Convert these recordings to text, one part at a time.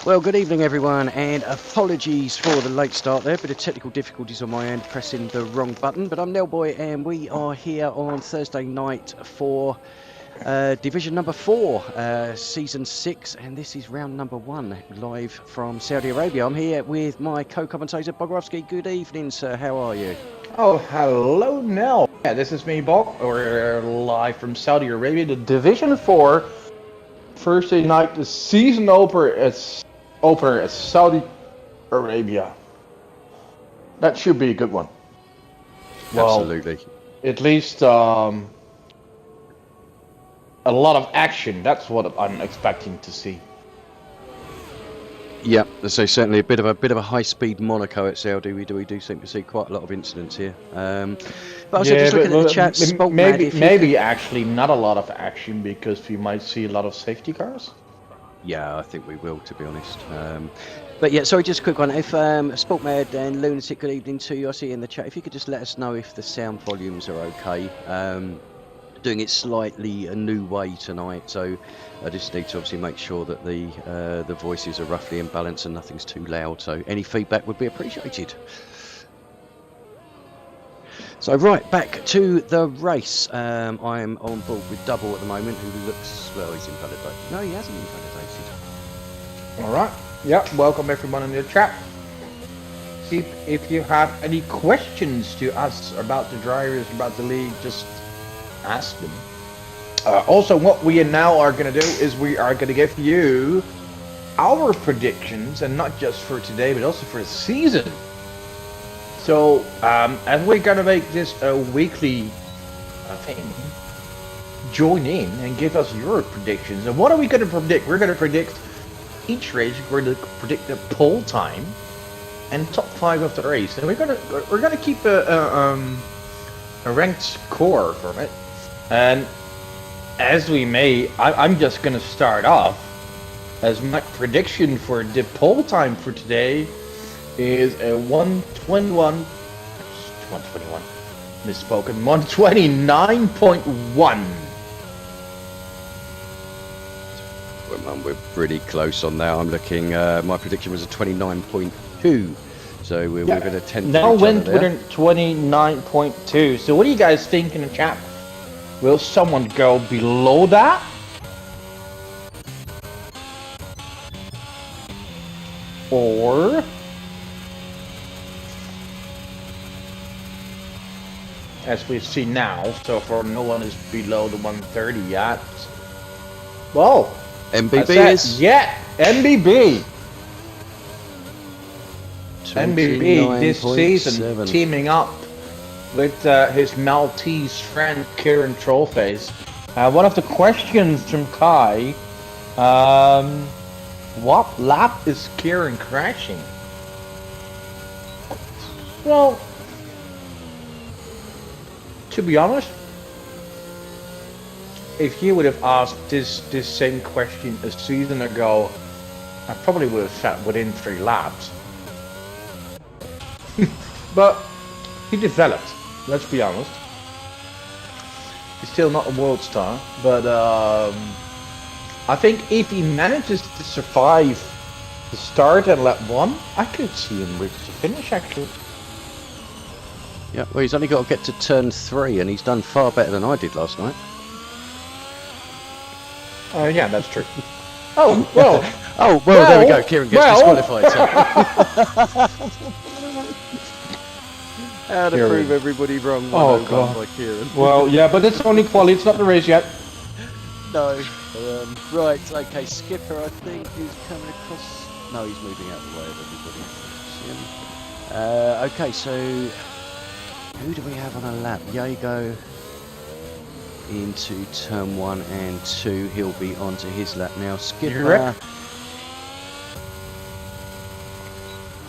Well, good evening, everyone, and apologies for the late start there. Bit of technical difficulties on my end, pressing the wrong button. But I'm Nelboy, and we are here on Thursday night for Division number 4, Season 6, and this is round number 1, live from Saudi Arabia. I'm here with my co-commentator, Bogrovsky. Good evening, sir. How are you? Oh, hello, Nell. Yeah, this is me, Bog. We're live from Saudi Arabia, the Division 4 Thursday night, the season opener at Saudi Arabia. That should be a good one. Well, Absolutely. at least a lot of action. That's what I'm expecting to see. Yeah, so certainly a bit of a high-speed Monaco at Saudi. We do seem to see quite a lot of incidents here. But I was just looking at the chat. Maybe actually not a lot of action because we might see a lot of safety cars. Yeah, I think we will, to be honest. But yeah, sorry, just a quick one. If Sportmad and Lunatic, good evening to you. I see you in the chat. If you could just let us know if the sound volumes are okay. Doing it slightly a new way tonight, so I just need to obviously make sure that the voices are roughly in balance and nothing's too loud. So any feedback would be appreciated. So right, back to the race. I'm on board with Double at the moment, who looks, well, he's invalidated. No, he hasn't invalidated. All right. Yeah, welcome everyone in the chat. See if you have any questions to us about the drivers, about the league, just ask them. Also, what we now are going to do is we are going to give you our predictions, and not just for today, but also for the season. So, and we're going to make this a weekly thing. Join in and give us your predictions. And what are we going to predict? We're going to predict each race. We're going to predict the pole time and top 5 of the race. And we're going to keep a ranked score from it. And as we may, I'm just going to start off as my prediction for the pole time for today is a 121, misspoken, 129.1. We're pretty close on that. I'm looking, my prediction was a 29.2. So we're going to tend now went with a 29.2. So what do you guys think in the chat? Will someone go below that? Or as we see now, so far no one is below the 130 yet. Well, MBB is MBB. MBB this season teaming up with his Maltese friend Kieran Trollface. One of the questions from Kai, what lap is Kieran crashing? Well, to be honest, if you would have asked this same question a season ago, I probably would have said within 3 laps. But he developed, let's be honest. He's still not a world star, but I think if he manages to survive the start at lap 1, I could see him reach the finish actually. Yeah, well, he's only got to get to turn 3, and he's done far better than I did last night. Yeah, that's true. Oh, well. There we go. Kieran gets disqualified. So. How to prove everybody wrong. Oh, God. By Kieran. Well, yeah, but it's only quality. It's not the race yet. No. Right, okay. Skipper, I think, is coming across. No, he's moving out of the way of everybody. Okay, so who do we have on a lap? Jago into turn 1 and 2. He'll be onto his lap now. Skipper.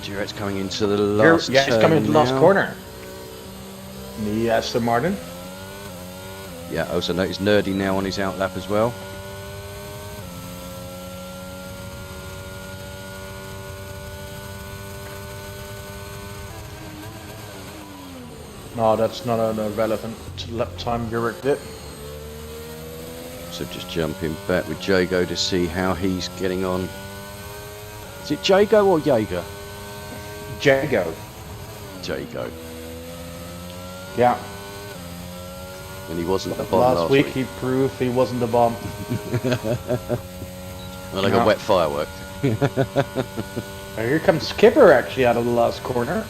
Duret's coming into the last turn. Yeah, he's coming into the last corner. The Aston Martin. Yeah, I also noticed Nerdy now on his out lap as well. No, that's not a relevant lap time Burek did. So just jumping back with Jago to see how he's getting on. Is it Jago or Jaeger? Jago. Jago. Yeah. And he wasn't the bomb Last week he proved he wasn't the bomb. Well, like a wet firework. Here comes Skipper actually out of the last corner.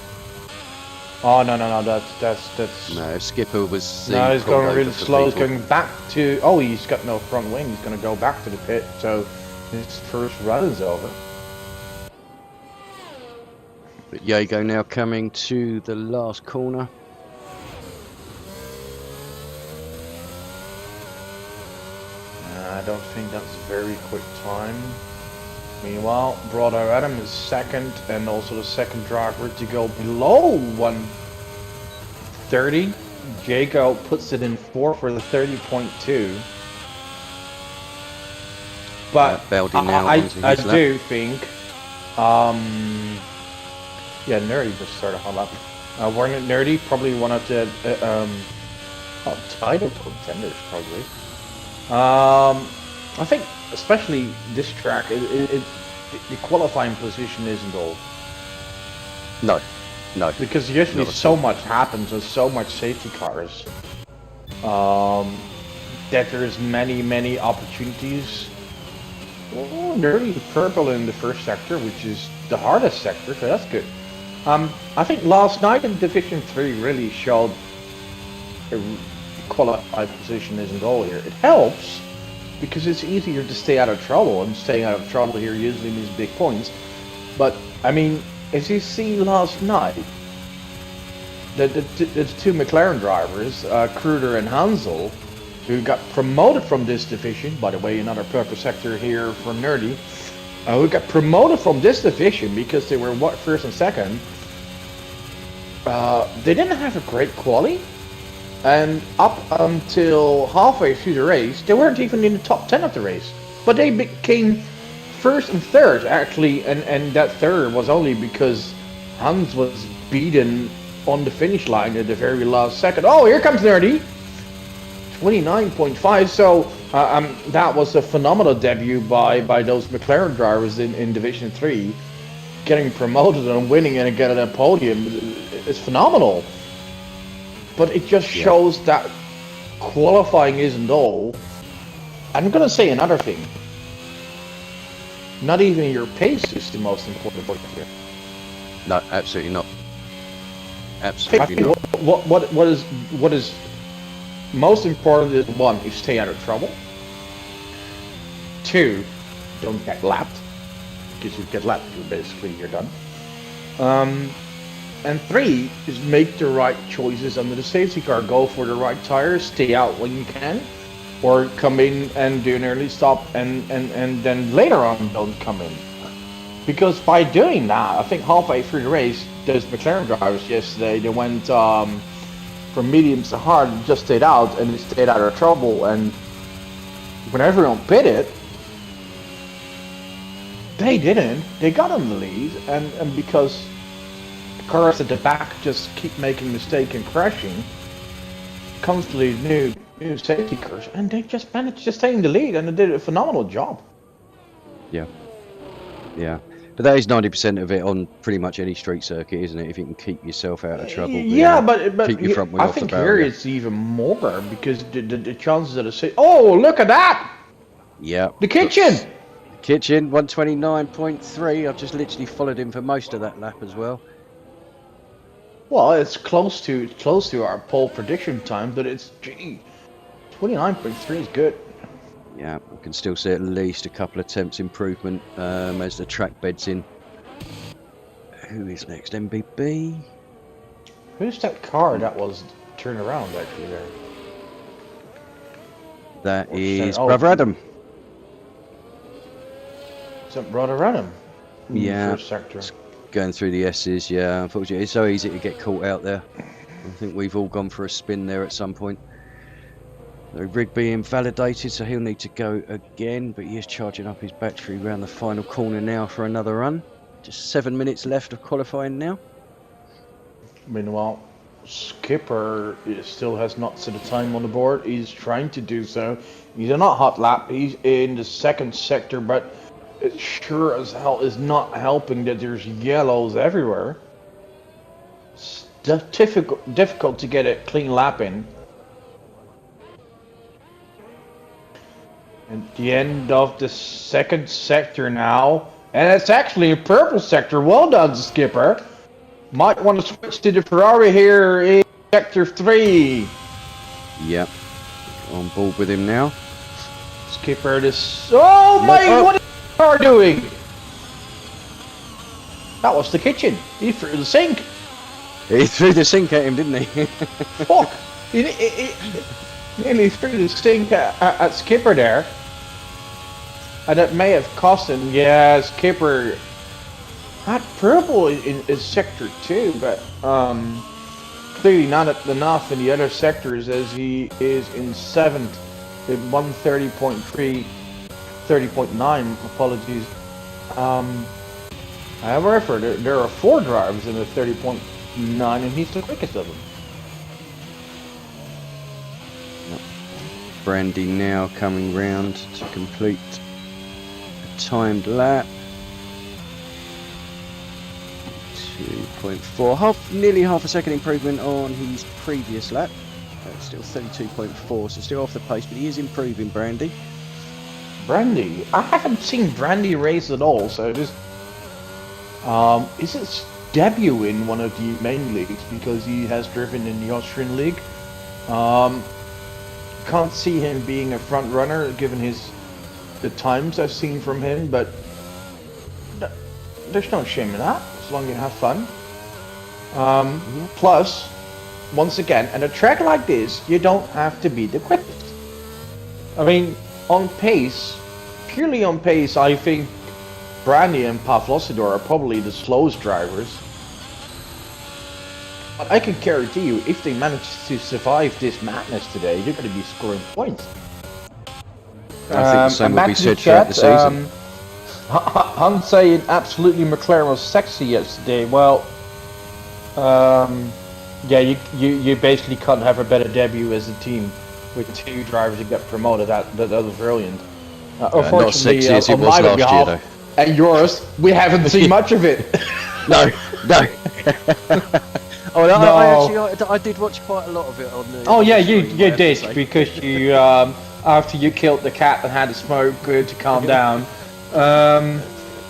Oh no, that's. No, Skipper was. No, he's going really slow. He's going back to. Oh, he's got no front wing. He's going to go back to the pit. So his first run is over. But Jago now coming to the last corner. I don't think that's a very quick time. Meanwhile, Brother Adam is second, and also the second driver to go below 130. Jago puts it in 4 for the 30.2. But I do think, yeah, Nerdy just started hot up. Weren't Nerdy probably one of the title contenders, probably. I think, especially this track, the qualifying position isn't all. No. Because usually so much happens with so much safety cars that there's many opportunities. Oh, Nerdy purple in the first sector, which is the hardest sector, so that's good. I think last night in Division 3 really showed a qualified position isn't all here. It helps because it's easier to stay out of trouble, and staying out of trouble here usually means big points. But I mean, as you see last night, the two McLaren drivers, Kruder and Hansel, who got promoted from this division, by the way, another purple sector here for Nerdy, who got promoted from this division because they were first and second. They didn't have a great quali. And up until halfway through the race, they weren't even in the top 10 of the race. But they became first and third, actually, and that third was only because Hans was beaten on the finish line at the very last second. Oh, here comes Nerdy! 29.5, so that was a phenomenal debut by those McLaren drivers in Division 3. Getting promoted and winning and getting a podium is phenomenal. But it just shows that qualifying isn't all. I'm going to say another thing. Not even your pace is the most important point here. No, absolutely not. Absolutely not. What is most important is, 1, you stay out of trouble. 2, don't get lapped. Because you get lapped, you're done. And 3 is make the right choices under the safety car. Go for the right tires, stay out when you can, or come in and do an early stop and then later on don't come in. Because by doing that, I think halfway through the race, those McLaren drivers yesterday, they went from mediums to hard, just stayed out, and they stayed out of trouble. And when everyone pitted, they didn't. They got on the lead, and because cars at the back just keep making mistakes and crashing, constantly new safety cars, and they just managed to stay in the lead, and they did a phenomenal job. Yeah. But that is 90% of it on pretty much any street circuit, isn't it? If you can keep yourself out of trouble. Yeah, but keep your front wing I off think the barrier. here it's even more because the chances of the oh, look at that! Yeah. The kitchen. Kitchen 129.3. I've just literally followed him for most of that lap as well. Well, it's close to our pole prediction time, but it's 29.3 is good. Yeah, we can still see at least a couple of attempts improvement as the track beds in. Who is next? MBB? Who's that car that was turned around actually there? That is Brother Adam. Is that Brother Adam? Yeah. First sector. Going through the S's, yeah. Unfortunately, it's so easy to get caught out there. I think we've all gone for a spin there at some point. The rig being validated, so he'll need to go again, but he is charging up his battery around the final corner now for another run. Just 7 minutes left of qualifying now. Meanwhile, Skipper still has not set a time on the board. He's trying to do so. He's in a hot lap. He's in the second sector, but it sure as hell is not helping that there's yellows everywhere. It's difficult to get a clean lap in. At the end of the second sector now, and it's actually a purple sector. Well done, Skipper. Might want to switch to the Ferrari here in sector 3. Yep. On board with him now. Skipper, this. Oh my! What is the car doing? That was the kitchen. He threw the sink. He threw the sink at him, didn't he? Fuck! He nearly threw the sink at Skipper there. And it may have cost him. Yeah, Skipper had purple in sector 2, but clearly not enough in the other sectors, as he is in 7th at 130.3, 30.9. Apologies. However, there are 4 drivers in the 30.9, and he's the quickest of them. Brandy now coming round to complete a timed lap. 2.4, nearly half a second improvement on his previous lap. Still 32.4, so still off the pace, but he is improving, Brandy. Brandy? I haven't seen Brandy race at all, so this is his debut in one of the main leagues, because he has driven in the Austrian league. Can't see him being a front runner given the times I've seen from him, but there's no shame in that as long as you have fun. Plus, once again, at a track like this, you don't have to be the quickest. I mean, on pace, purely on pace, I think Brandy and Pavlosidor are probably the slowest drivers. But I can guarantee you, if they manage to survive this madness today, they're going to be scoring points. I think the same will be said throughout the season. Hunt saying absolutely McLaren was sexy yesterday. Well, yeah, you basically can't have a better debut as a team with 2 drivers that got promoted. That was brilliant. Unfortunately, not sexy as it on was my last behalf year, and yours, we haven't seen much of it. No. Oh, No. I did watch quite a lot of it on the. Oh yeah, you stream, I have to did, say. because you after you killed the cat and had a smoke to calm down,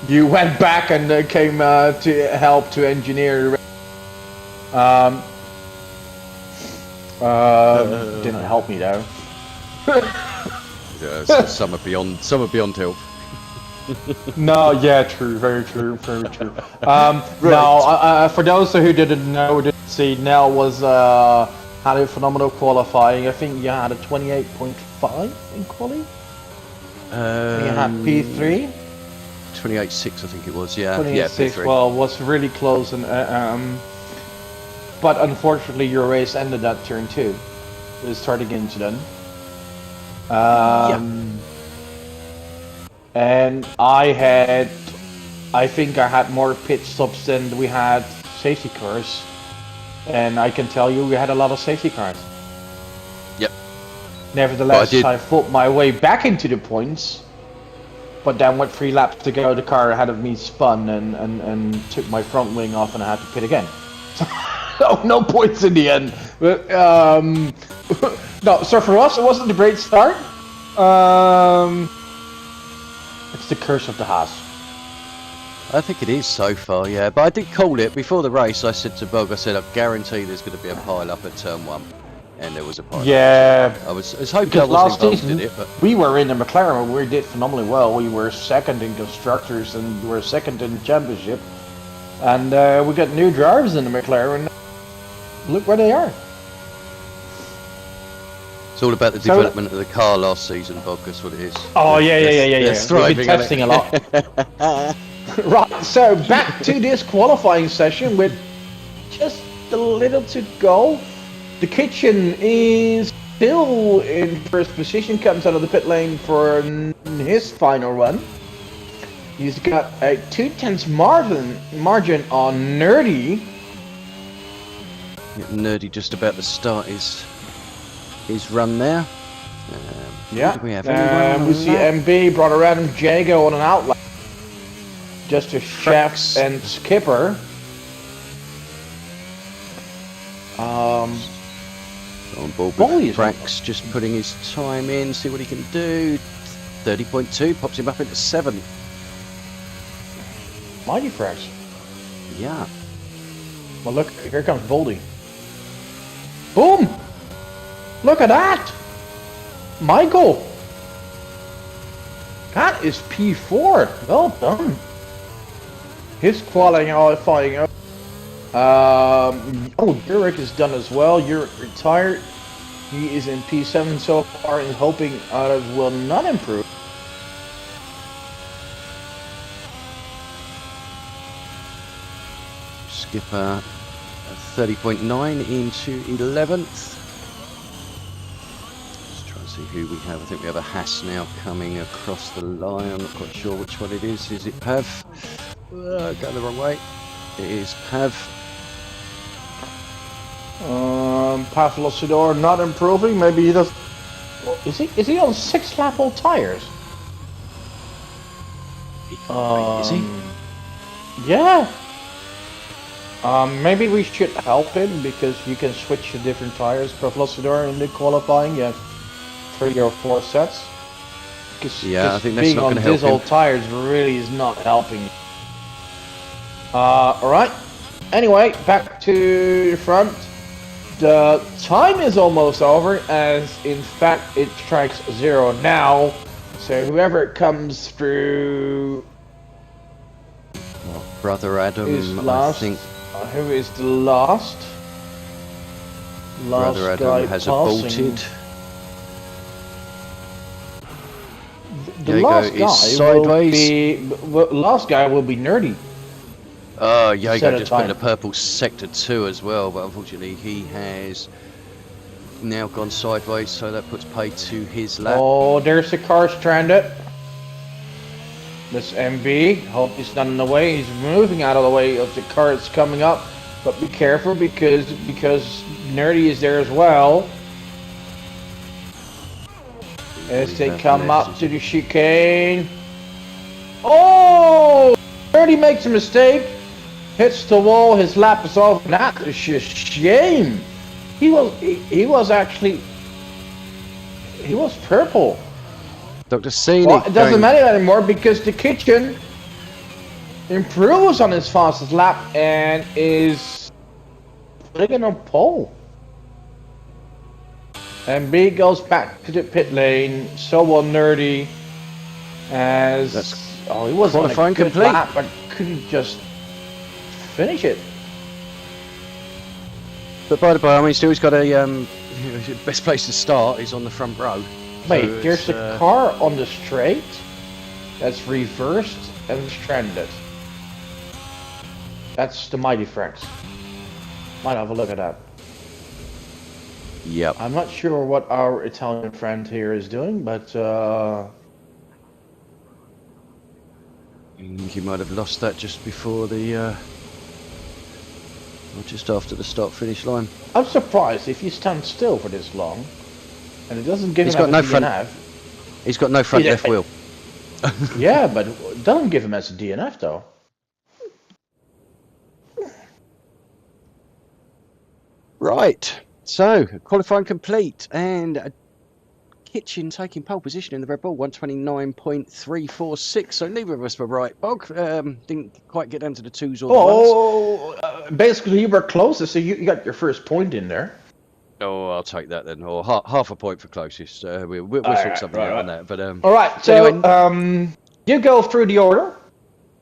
you went back and came to help to engineer. Didn't help me though. Yeah, some are beyond help. No, yeah, true, very true, very true. Now, for those who didn't know, didn't see, Nell was had a phenomenal qualifying. I think you had a 28.5 in quali. You had P3. 28.6, I think it was. Yeah, 28.6. P3. Well, was really close, and but unfortunately, your race ended at turn 2. The starting incident. And I think I had more pit stops than we had safety cars. And I can tell you, we had a lot of safety cars. Yep. Nevertheless, I fought my way back into the points. But then with 3 laps to go, the car ahead of me spun and took my front wing off, and I had to pit again. So no points in the end. But, no, so for us, it wasn't a great start. It's the curse of the Haas. I think it is so far, yeah. But I did call it before the race. I said to Bog, I guarantee there's going to be a pile up at turn 1, and there was a pile up. Yeah. I was hoping I wasn't involved in it, but we were in the McLaren. We did phenomenally well. We were 2nd in constructors and we were 2nd in the championship. And we got new drivers in the McLaren. Look where they are. it's all about the development of the car last season, Bog. That's what it is. Oh yeah. We've been testing a lot. Right, so back to this qualifying session with just a little to go. The kitchen is still in first position, comes out of the pit lane for his final run. He's got a 2/10 margin on Nerdy. Nerdy just about to start his run there. Yeah, do we have anyone we see MB brought around Jago on an outlet. just a chef Frax. and skipper. On board Bolly with is Frax, just putting his time in, see what he can do. 30.2, pops him up into 7. Mighty Frax. Yeah. Well, look, here comes Boldy. Boom! Look at that! Michael! That is P4. Well done. His qualifying out. Oh, Yurik is done as well. Yurik retired. He is in P7 so far and hoping others will not improve. Skipper 30.9 into 11th. Let's try and see who we have. I think we have a Haas now coming across the line. I'm not quite sure which one it is. Is it Pav? Going the wrong way. It is Pav. Pavlosidor not improving. Maybe he does. Is he on 6 lap old tires? Is he? Yeah. Maybe we should help him because you can switch to different tires per Velocidor in the qualifying. You have 3 or 4 sets. Yeah, I think that's being not on going to help diesel him. tires really is not helping. Alright. Anyway, back to the front. The time is almost over, as in fact it strikes 0 now. So whoever comes through Brother Adam, is last. I think. Who is the last? Brother Adam has aborted. The last guy sideways. last guy will be Nerdy. Oh, Jaeger just put in a purple sector 2 as well, but unfortunately he has now gone sideways, so that puts pay to his lap. Oh, there's the car stranded. This MB, hope he's not in the way. He's moving out of the way of the car that's coming up, but be careful because Nerdy is there as well. As they come up to the chicane. Oh! Nerdy makes a mistake. Hits the wall, his lap is off. That is just shame. He was purple. Dr. Scenic. Well, it doesn't matter anymore because the kitchen improves on his fastest lap and is putting on pole. And B goes back to the pit lane. So will Nerdy. As he was on a good complete lap, but couldn't just finish it. But by the way, I mean, still he's got a best place to start is on the front row. Wait, So there's a car on the straight that's reversed and stranded. That's the Mighty Frax. Might have a look at that. Yep. I'm not sure what our Italian friend here is doing, but I think he might have lost that just before the or just after the start-finish line. I'm surprised if you stand still for this long, and it doesn't give He's him got no a front. DNF. He's got no front left wheel. Yeah, but it doesn't give him as a DNF though. Right. So qualifying complete, and Kitchen taking pole position in the Red Bull 129.346. So neither of us were right. Bog didn't quite get down to the 2s or the 1s. Basically you were closest, so you got your first point in there. Oh, I'll take that then, or half a point for closest. We'll sort something out on that. But all right. So anyway, you go through the order.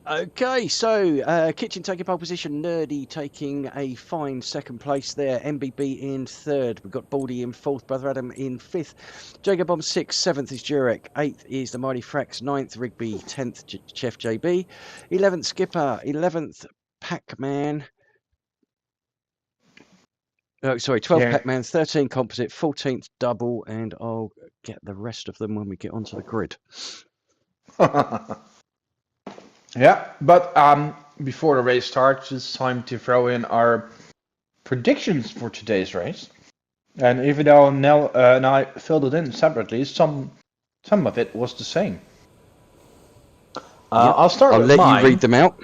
Okay, so Kitchen taking pole position, Nerdy taking a fine second place there, MBB in third, we've got Baldy in fourth, Brother Adam in fifth, Jacob Bomb 6th, 7th is Jurek, 8th is the Mighty Frax, 9th Rigby, 10th Chef JB, 11th Skipper, 11th Pac-Man, 12th Pac-Man, 13th Composite, 14th Double, and I'll get the rest of them when we get onto the grid. Yeah, but before the race starts, it's time to throw in our predictions for today's race. And even though Nell and I filled it in separately, some of it was the same. I'll start I'll with let mine. you read them out.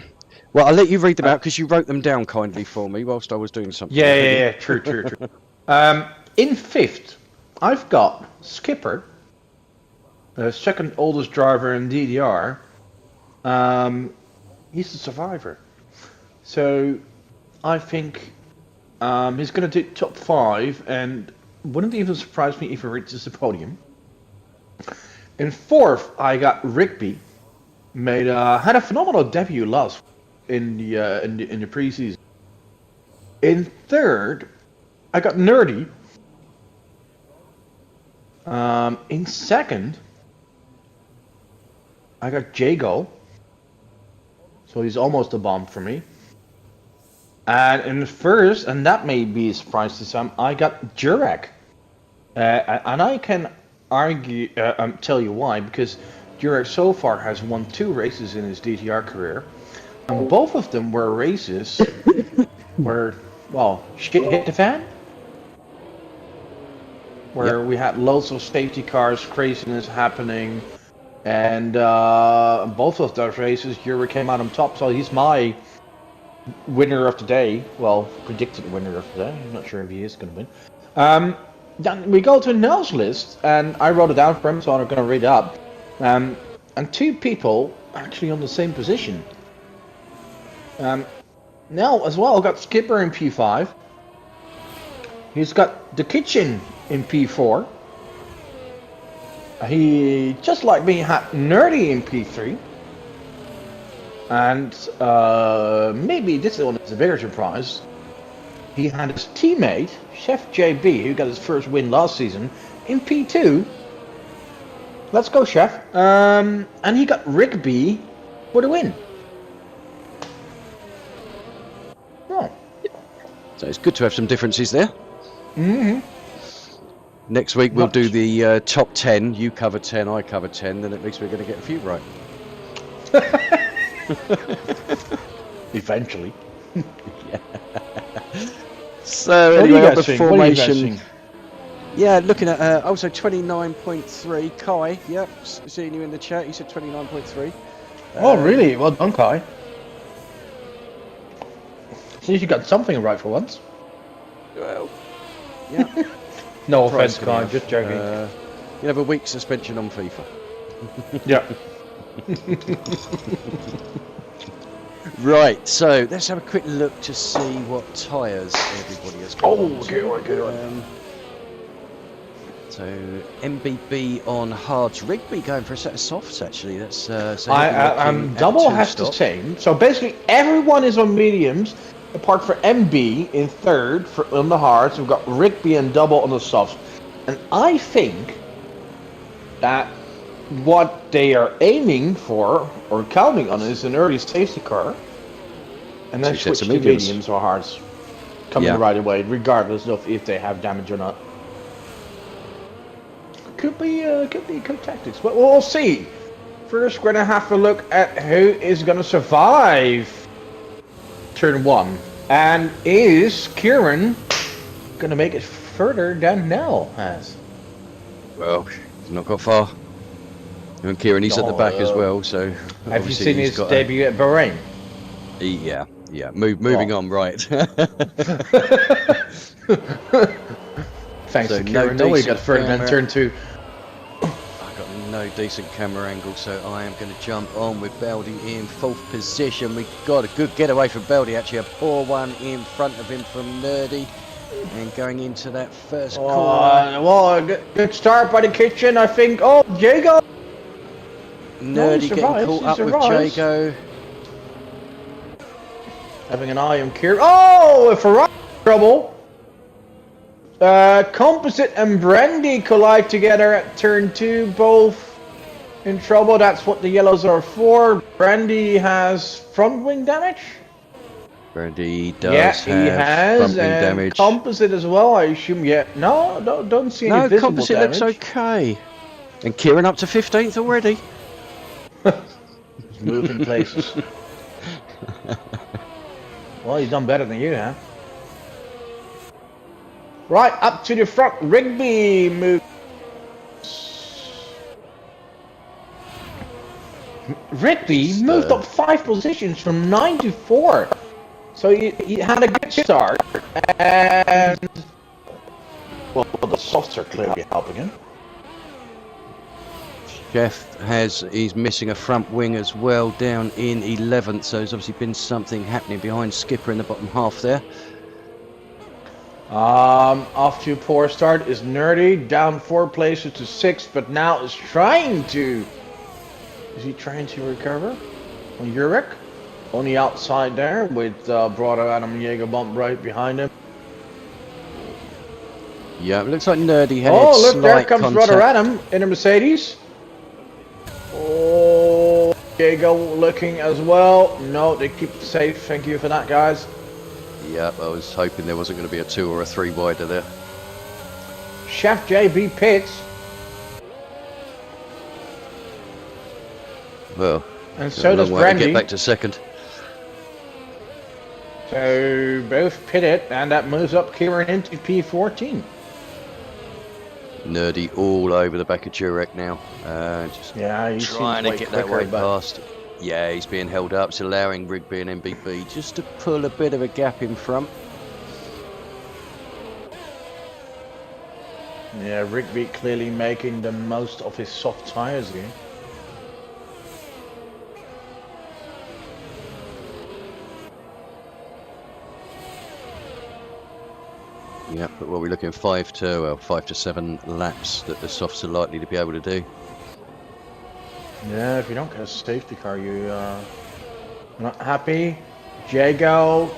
Well, I'll let you read them out because you wrote them down kindly for me whilst I was doing something. Yeah. True. In fifth, I've got Skipper, the second oldest driver in DTR. He's a survivor. So I think he's going to do top 5, and wouldn't even surprise me if he reaches the podium. In fourth, I got Rigby. Had a phenomenal debut last in the preseason. In third, I got Nerdy. In second, I got Jago. So he's almost a bomb for me. And in first, and that may be a surprise to some, I got Jurek. And I can argue, tell you why, because Jurek so far has won 2 races in his DTR career. And both of them were races where, well, shit hit the fan. Where we had loads of safety cars, craziness happening. And both of those races, Jurek came out on top. So he's my winner of the day. Well, predicted winner of the day. I'm not sure if he is going to win. Then we go to Nell's list, and I wrote it down for him, so I'm going to read it up. And 2 people actually on the same position. Nell as well got Skipper in P5. He's got the kitchen in P4. He, just like me, had Nerdy in P3. And maybe this one is a bigger surprise. He had his teammate, Chef JB, who got his first win last season, in P2. Let's go, Chef. And he got Rigby for the win. Oh. So it's good to have some differences there. Mm-hmm. Next week we'll do the top 10. You cover 10, I cover 10. Then at least we're going to get a few right. Eventually. Yeah. So anyway, the formation. Yeah, looking at also 29.3. Kai, yep, seeing you in the chat. He said 29.3. Oh, really? Well done, Kai. So you got something right for once. Well, yeah. No offense, Kai. Just joking. You have a week suspension on FIFA. Yeah. Right, so let's have a quick look to see what tyres everybody has got. Oh, okay. So MBB on hards. Rigby going for a set of softs actually. That's double has the same. So basically everyone is on mediums, apart from MB in third on the hards. We've got Rigby and double on the softs, and I think that what they are aiming for or counting on is an early safety car, and then switch to mediums or hards coming right away, regardless of if they have damage or not. Could be good tactics, but we'll see. First, we're gonna have to look at who is gonna survive turn 1, and is Kieran gonna make it further than Nell has? Well, he's not got far. And Kieran, he's at the back as well, so... Have you seen his debut at Bahrain? Yeah. Moving on, right. Thanks to Kieran. No, we got further than turn 2. I've got no decent camera angle, so I am going to jump on with Baldy in 4th position. We got a good getaway from Baldy, actually a poor one in front of him from Nerdy. And going into that first corner. Well, good start by the kitchen, I think. Oh, Jago! Nerdy getting caught up with Jago. Having an eye on Kieran. Oh, Ferrari trouble. Composite and Brandy collide together at turn 2, both in trouble. That's what the yellows are for. Brandy has front wing damage. Brandy does have front wing damage. Composite as well, I assume. Yeah, no, don't see any visible composite damage. looks okay. And Kieran up to 15th already. He's moving places. Well, he's done better than you, huh? Right, up to the front. Rigby moves. Rigby moved up 5 positions from 9 to 4. So he had a good start. And well, the softs are clearly helping him. Jeff he's missing a front wing as well, down in 11th. So there's obviously been something happening behind Skipper in the bottom half there. Off to a poor start is Nerdy, down 4 places to 6, but now is trying to. Is he trying to recover? On Urek, on the outside there, with Brother Adam Jaeger bump right behind him. Yeah, it looks like Nerdy had Oh, look, there slight comes contact. Brother Adam in a Mercedes. Oh, Jaeger looking as well. No, they keep it safe. Thank you for that, guys. Yeah, I was hoping there wasn't going to be a 2 or a 3 wider there. Chef JB Pitts. Well, And so does Brandy. Get back to second. So both pitted, and that moves up Kieran into P14. Nerdy all over the back of Jurek now. Just trying to get that way past. Yeah, he's being held up. It's allowing Rigby and MBB just to pull a bit of a gap in front. Yeah, Rigby clearly making the most of his soft tires here. Yeah, but what we're looking 5 to 7 laps that the softs are likely to be able to do. Yeah, if you don't get a safety car, you're not happy. Jago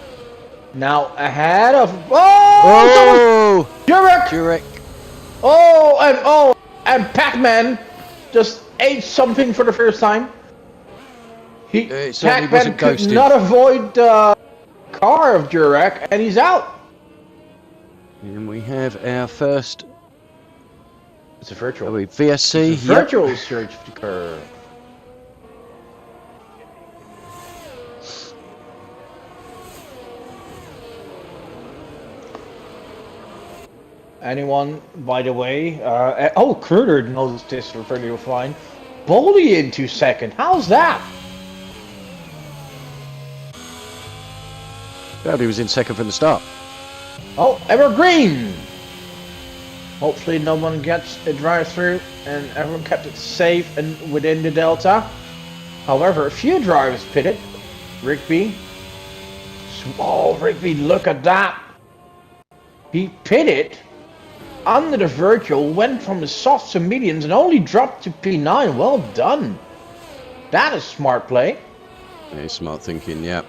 now ahead of. Oh! Jurek! And Pac-Man just ate something for the first time. Pac-Man could not avoid the car of Jurek, and he's out. And we have our first. It's a virtual. VSC. It's a virtual safety car. Anyone, by the way? Kruder knows this pretty fine. Boldy into second. How's that? Well, he was in second from the start. Oh, Evergreen! Hopefully no one gets a drive-through and everyone kept it safe and within the delta. However, a few drivers pitted. Rigby. Oh, Rigby, look at that! He pitted under the virtual, went from the softs to mediums and only dropped to P9. Well done. That is smart play. Yeah, smart thinking, yeah.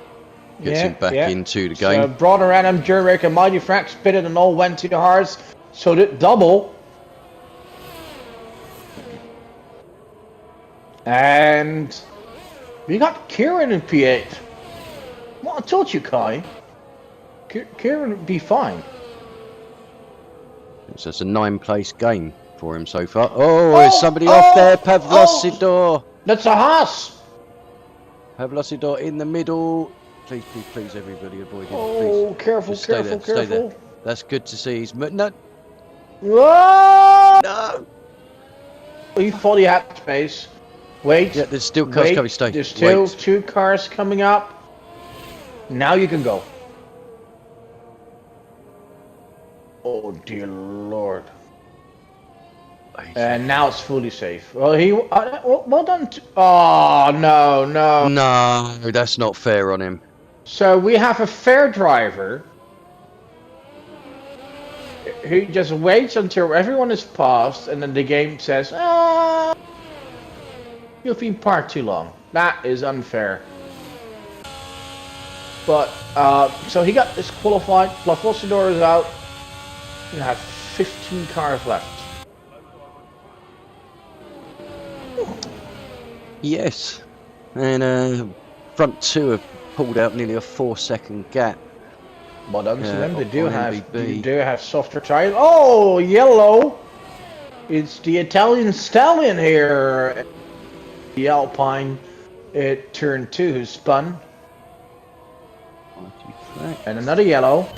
Gets him back into the game. So Brother Adam, Jurek and Mighty Frax pitted and all went to the hearts. So did double. And we got Kieran in P8. Well, I told you, Kai. Kieran would be fine. So it's a 9-place game for him so far. Oh, there's somebody off there. Pavlosidor. That's a Haas. Pavlosidor in the middle. Please, please, please, everybody avoid him. Oh, please. careful, Just careful, stay careful. there. That's good to see. He's no. Whoa! No. He thought he had space. Wait. Yeah, there's still cars coming. Stay. There's still 2 cars coming up. Now you can go. Oh dear Lord. And now it's fully safe. Well, well done. Oh no. No, that's not fair on him. So we have a fair driver who just waits until everyone is passed, and then the game says, you've been parked too long. That is unfair. But so he got disqualified. Plavosidor is out. You have 15 cars left. Yes, and front 2 have pulled out nearly a 4-second gap. Well done to them. They do have softer tires. Oh, yellow! It's the Italian stallion here. The Alpine at turn 2 who spun. And another yellow.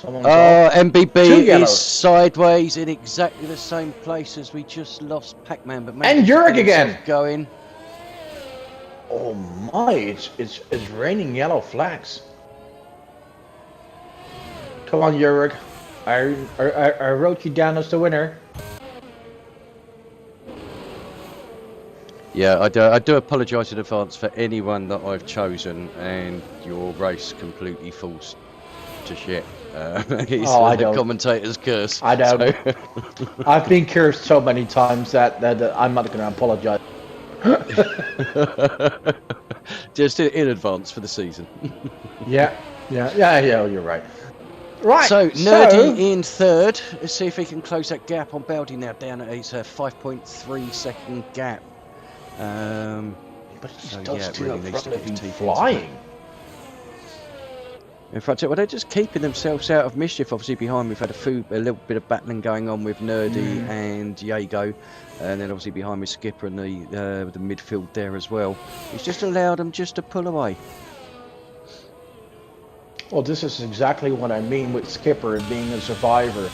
Someone saw. MBB Two is yellows. sideways in exactly the same place as we just lost Pac-Man, but And managed to Jurek get himself again. going. Oh my! It's raining yellow flags. Come on, Jurek. I wrote you down as the winner. Yeah, I do apologise in advance for anyone that I've chosen, and your race completely falls to shit. It's I the don't. commentator's curse. I don't. So. I've been cursed so many times that I'm not going to apologize. Just in advance for the season. Yeah, you're right. Right. So Nerdy in third. Let's see if he can close that gap on Baldy now. Down at it's a 5.3 second gap. But he's So, still yeah, it really needs to front of get his him teeth flying. In fact, well, they're just keeping themselves out of mischief. Obviously, behind we've had a little bit of battling going on with Nerdy and Jago, and then obviously behind with Skipper and the midfield there as well. He's just allowed them just to pull away. Well, this is exactly what I mean with Skipper being a survivor.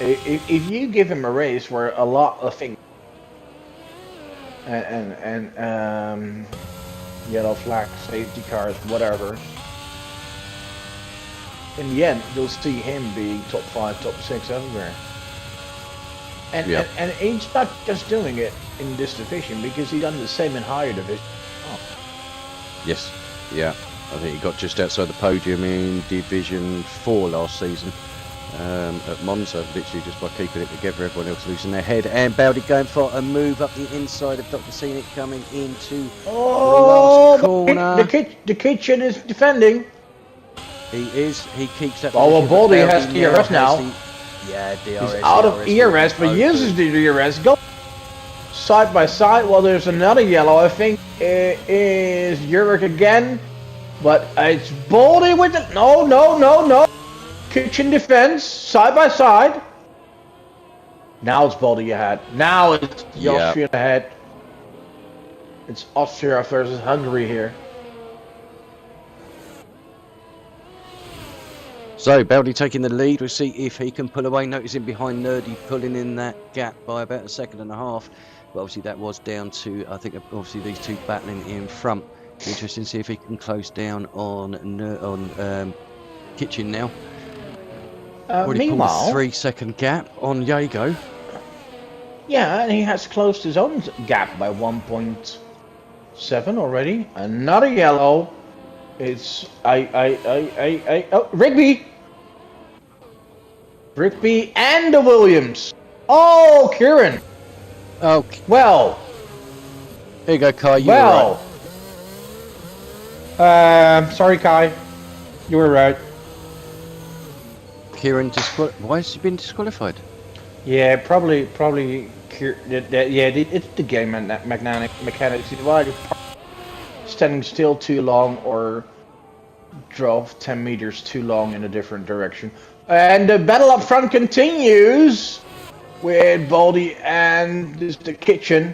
If you give him a race where a lot of things and yellow flag, safety cars, whatever, in the end, you'll see him being top 5, top 6 everywhere. And he's not just doing it in this division because he's done the same in higher division. Oh. Yes, yeah. I think he got just outside the podium in Division 4 last season at Monza, literally just by keeping it together, everyone else losing their head. And Baldy going for a move up the inside of Dr. Scenic coming into the last corner. The kitchen is defending. He is. He keeps that. Oh, well, Baldy has DRS now. Yeah, DRS. He's out of ERS, but uses the DRS. Go side by side. Well, there's another yellow. I think it is Jurek again. But it's Baldy with it. No. Kitchen defense, side by side. Now it's Baldy ahead. Now it's the Austrian ahead. It's Austria versus Hungary here. So Baldy taking the lead. We'll see if he can pull away. Noticing behind Nerdy pulling in that gap by about a second and a half. But obviously that was down to, I think, obviously these two battling in front. Interesting to see if he can close down on Kitchen now. Already pulled a 3 second gap on Jago. Yeah, and he has closed his own gap by 1.7 already. Another yellow. It's Rigby and the Williams. Oh, Kieran. Oh, well. Here you go, Kai. You well. were right. Sorry, Kai. You were right. Kieran why has he been disqualified? Yeah, probably. It's the game mechanics. He's either standing still too long or drove 10 meters too long in a different direction. And the battle up front continues with Baldy and the Kitchen.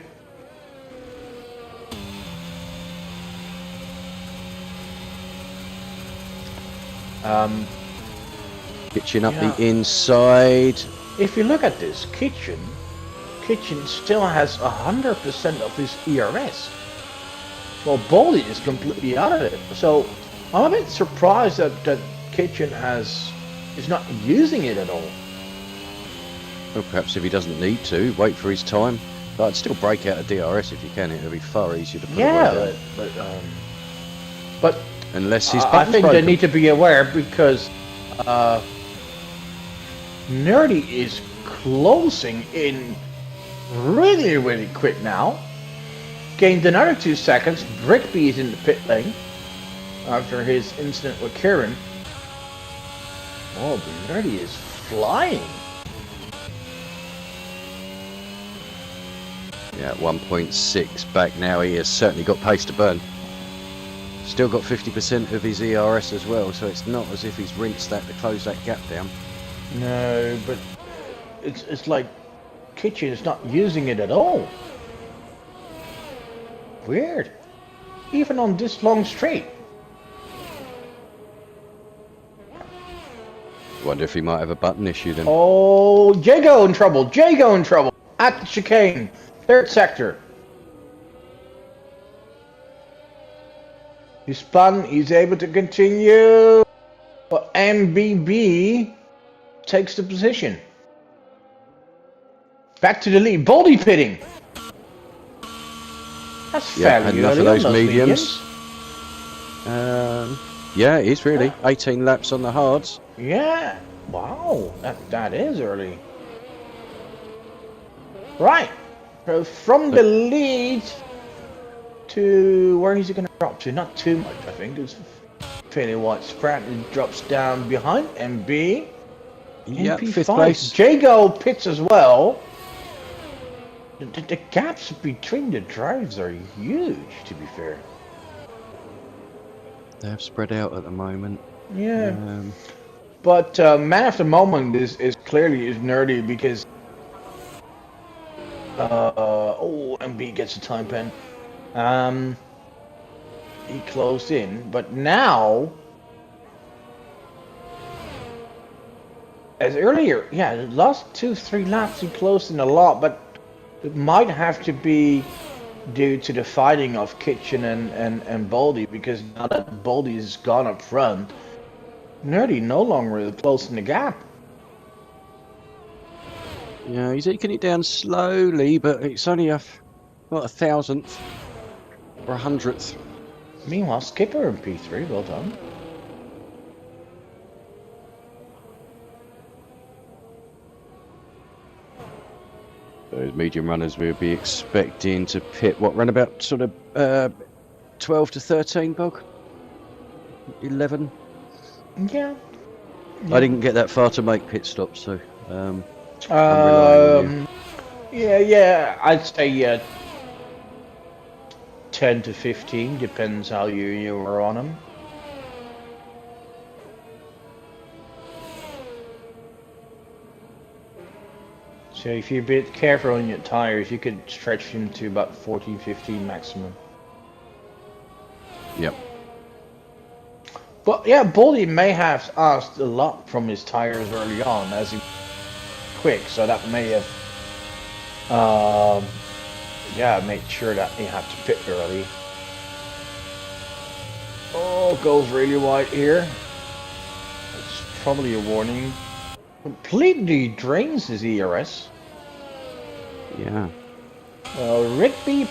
Kitchen up the inside. If you look at this, Kitchen still has 100% of his ERS. Well, Baldy is completely out of it. So I'm a bit surprised that Kitchen is not using it at all. Well, perhaps if he doesn't need to, wait for his time. But I'd still break out a DRS if you can. It'll be far easier to put away. But unless his I think they need to be aware because Nerdy is closing in really quick now. Gained another 2 seconds. Brickby is in the pit lane after his incident with Kieran. Oh, but Nerdy is flying. Yeah, 1.6 back now. He has certainly got pace to burn. Still got 50% of his ERS as well, so it's not as if he's rinsed that to close that gap down. No, but it's like Kitchen is not using it at all. Weird. Even on this long straight. Wonder if he might have a button issue then. Oh, Jago in trouble. Jago in trouble. At the chicane. Third sector. He's spun. He's able to continue. But MBB takes the position. Back to the lead. Baldy pitting. That's fairly enough early of those on mediums. Yeah, it is really. 18 laps on the hards. Yeah. Wow. That is early. Right. So from the lead to where is he going to drop to? Not too much, I think. It's fairly widespread. It drops down behind MB. Yeah, MP5. 5th place. Jago pits as well. The gaps between the drives are huge, to be fair. They have spread out at the moment. Yeah. But man of the moment is clearly nerdy because MB gets a time pen. He closed in, but now as earlier, yeah, the last 2-3 laps he closed in a lot, but it might have to be due to the fighting of Kitchen and Baldy, because now that Baldy is gone up front, Nerdy no longer closing the gap. Yeah, he's eking it down slowly, but it's only a 1,000th or 100th. Meanwhile, Skipper in P3, well done. Those medium runners we'll be expecting to pit, what, run about sort of 12 to 13, Bog? 11? Yeah. I didn't get that far to make pit stops, so yeah, I'd say 10 to 15, depends how you were on them. So if you're a bit careful on your tires, you could stretch them to about 14, 15 maximum. Yep. But yeah, Baldy may have asked a lot from his tires early on as he quick, so that may have made sure that he had to pit early. Oh, goes really wide here. It's probably a warning. Completely drains his ERS. Yeah. Well, Rigby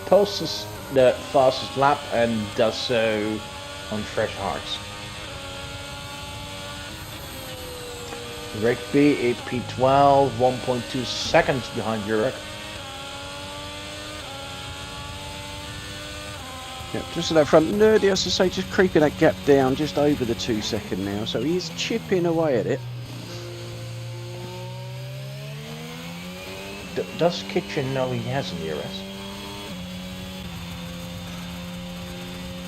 posts the fastest lap and does so on fresh hearts. Rigby, AP12, 1.2 seconds behind Jurek. Yep, just at that front, Nerdy, as I say, just creeping that gap down just over the 2 second now, so he's chipping away at it. Does Kitchen know he has an ERS?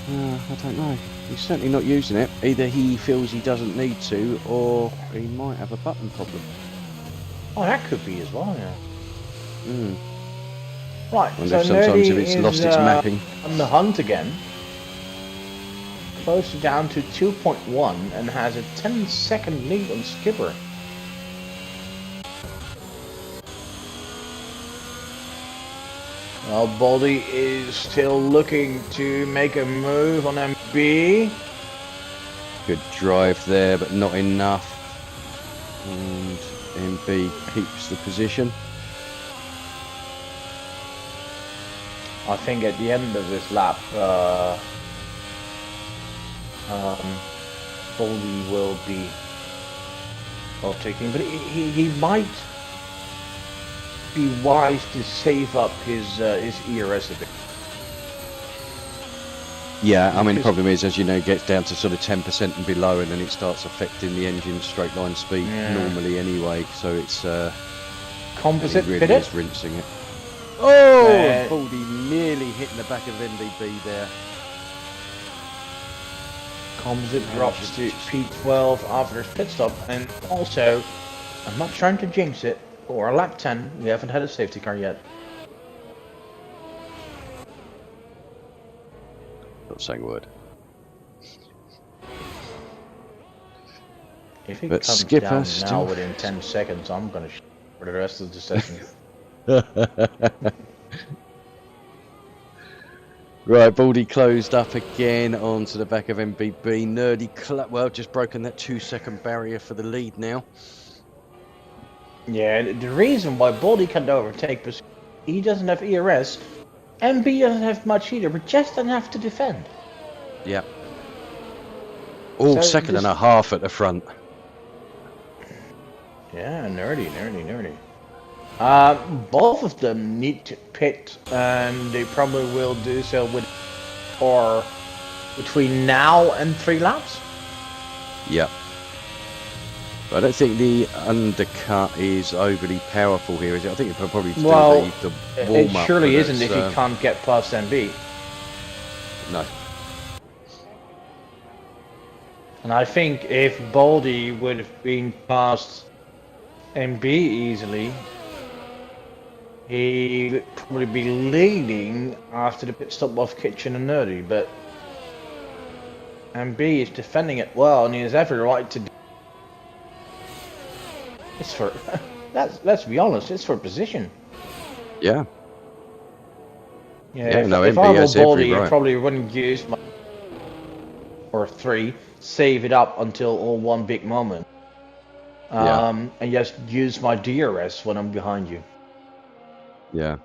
I don't know. He's certainly not using it. Either he feels he doesn't need to, or he might have a button problem. Oh, that could be as well, yeah. Right, Wonder so if sometimes if Nerdy it's is lost its mapping. on the hunt again. Close down to 2.1 and has a 10-second lead on Skipper. Well, Baldy is still looking to make a move on MB. Good drive there, but not enough. And MB keeps the position. I think at the end of this lap, Baldy will be taking, but he might be wise to save up his ERS a bit. Yeah, I mean, the problem is, as you know, it gets down to sort of 10% and below, and then it starts affecting the engine's straight line speed normally anyway, so it's Composite really fitted. is rinsing it. Oh! Baldy nearly hitting the back of MBB there. Composite drops to P12 after his pit stop, and also, I'm not trying to jinx it, but we're lap 10, we haven't had a safety car yet. Not saying a word. If he But comes Skipper down still... now within 10 seconds, I'm gonna for the rest of the session. Right, Baldy closed up again onto the back of MBB. Well, just broken that 2-second barrier for the lead now. Yeah, the reason why Baldy can't overtake is he doesn't have ERS, MB doesn't have much either, but just enough to defend. Yeah. Oh, So second and a half at the front. Yeah, nerdy. Both of them need to pit, and they probably will do so or between now and 3 laps. Yeah. I don't think the undercut is overly powerful here, is it? I think it probably do the warm up. It surely isn't if you can't get past MB. No. And I think if Baldy would have been past MB easily, he would probably be leading after the pit stop of Kitchen and Nerdy, but MB is defending it well, and he has every right to. It's for let's be honest, it's for position. Yeah. Yeah. No, if MB I were has Baldy, every right. I probably wouldn't use my or 3, save it up until all one big moment, and just use my DRS when I'm behind you. Yeah.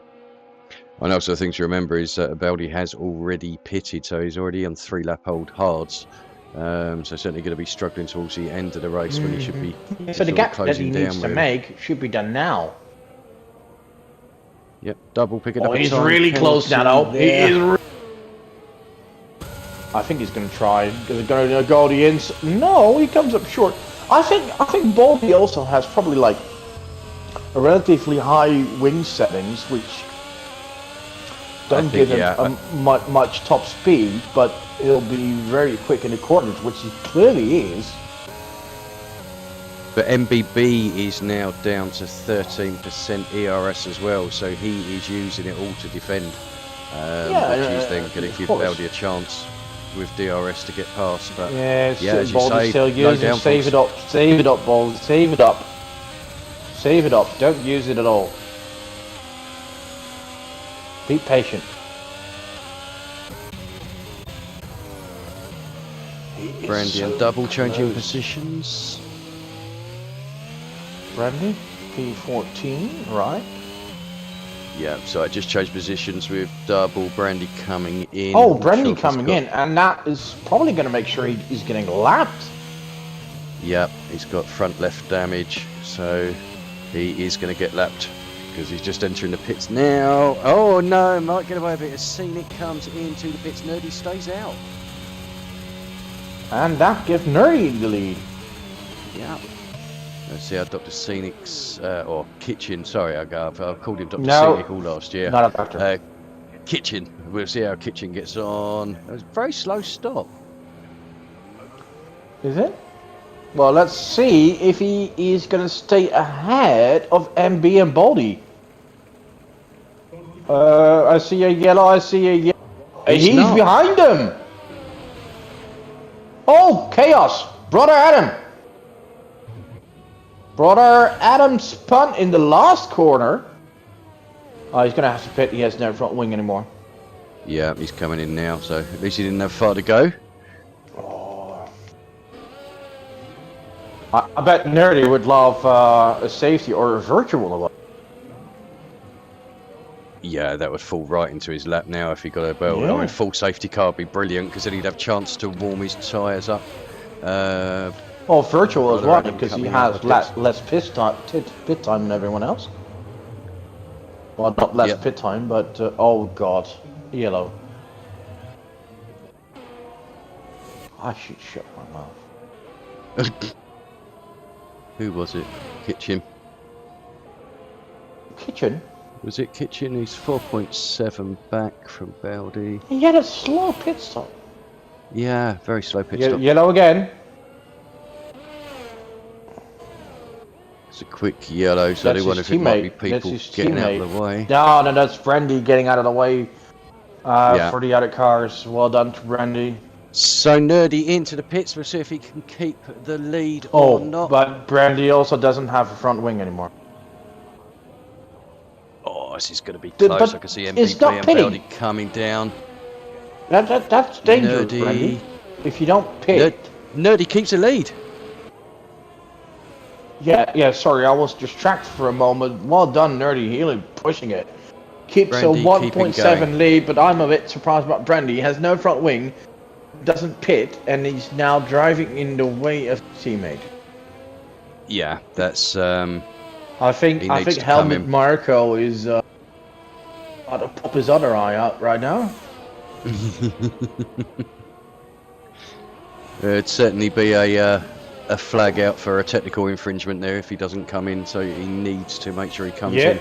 And also the thing to remember is that Baldy has already pitted, so he's already on 3-lap old hards. So certainly going to be struggling towards the end of the race when he should be. So the gap that he needs to make should be done now. Yep, double picking up. He's really close now, though. He is. I think he's going to try. Is it going to go the ins? No, he comes up short. I think Baldy also has probably like a relatively high wing settings, which don't give him much top speed, but he'll be very quick in the corners, which he clearly is. But MBB is now down to 13% ERS as well, so he is using it all to defend, which is then going to give Baldy a chance with DRS to get past. But as you say, still using, save it up, Baldy, save it up. Save it up, don't use it at all. Be patient. Brandy and double changing positions. Brandy, P14, right? Yeah, so I just changed positions with double Brandy coming in. Oh, Brandy coming in, and that is probably going to make sure he's getting lapped. Yep, he's got front left damage, so he is going to get lapped because he's just entering the pits now. Oh no, might get away with it as Scenic comes into the pits. Nerdy stays out. And that gives Nerdy the lead. Yeah. Let's see how Dr. Scenic's, or Kitchen, sorry, I've called him Dr. Scenic all last year. Not a doctor. Kitchen, we'll see how Kitchen gets on. It was a very slow stop. Is it? Well, let's see if he is going to stay ahead of MB and Baldy. I see a yellow, He's behind him! Oh, chaos! Brother Adam spun in the last corner. Oh, he's going to have to pit. He has no front wing anymore. Yeah, he's coming in now, so at least he didn't have far to go. Oh. I bet Nerdy would love a safety or a virtual. Yeah, that would fall right into his lap now if he got a belt. Yeah. I mean, full safety car would be brilliant because then he'd have a chance to warm his tyres up. Well, virtual as well because he has less pit time than everyone else. Well, not less pit time, but oh god, yellow. I should shut my mouth. Who was it? Kitchen. Kitchen? Was it Kitchen? He's 4.7 back from Baldy. He had a slow pit stop. Yeah, very slow pit stop. Yellow again. It's a quick yellow, so they wonder if it might be people getting out of the way. No, that's Brandy getting out of the way for the other cars. Well done to Brandy. So Nerdy into the pits. We'll see if he can keep the lead Oh, or not. but Brandy also doesn't have a front wing anymore. Oh, this is going to be But close. I can see it's MVP not and pitting. Baldy coming down. That's dangerous, Nerdy. Brandy. If you don't pit. Nerdy keeps the lead. Yeah, sorry, I was distracted for a moment. Well done, Nerdy. Really pushing it. Keeps Brandy, a 1.7 lead, but I'm a bit surprised about Brandy. He has no front wing, doesn't pit, and he's now driving in the way of his teammate. Yeah, that's. I think to come Helmut in. Marko is about to pop his other eye out right now. It'd certainly be a flag out for a technical infringement there if he doesn't come in. So he needs to make sure he comes in.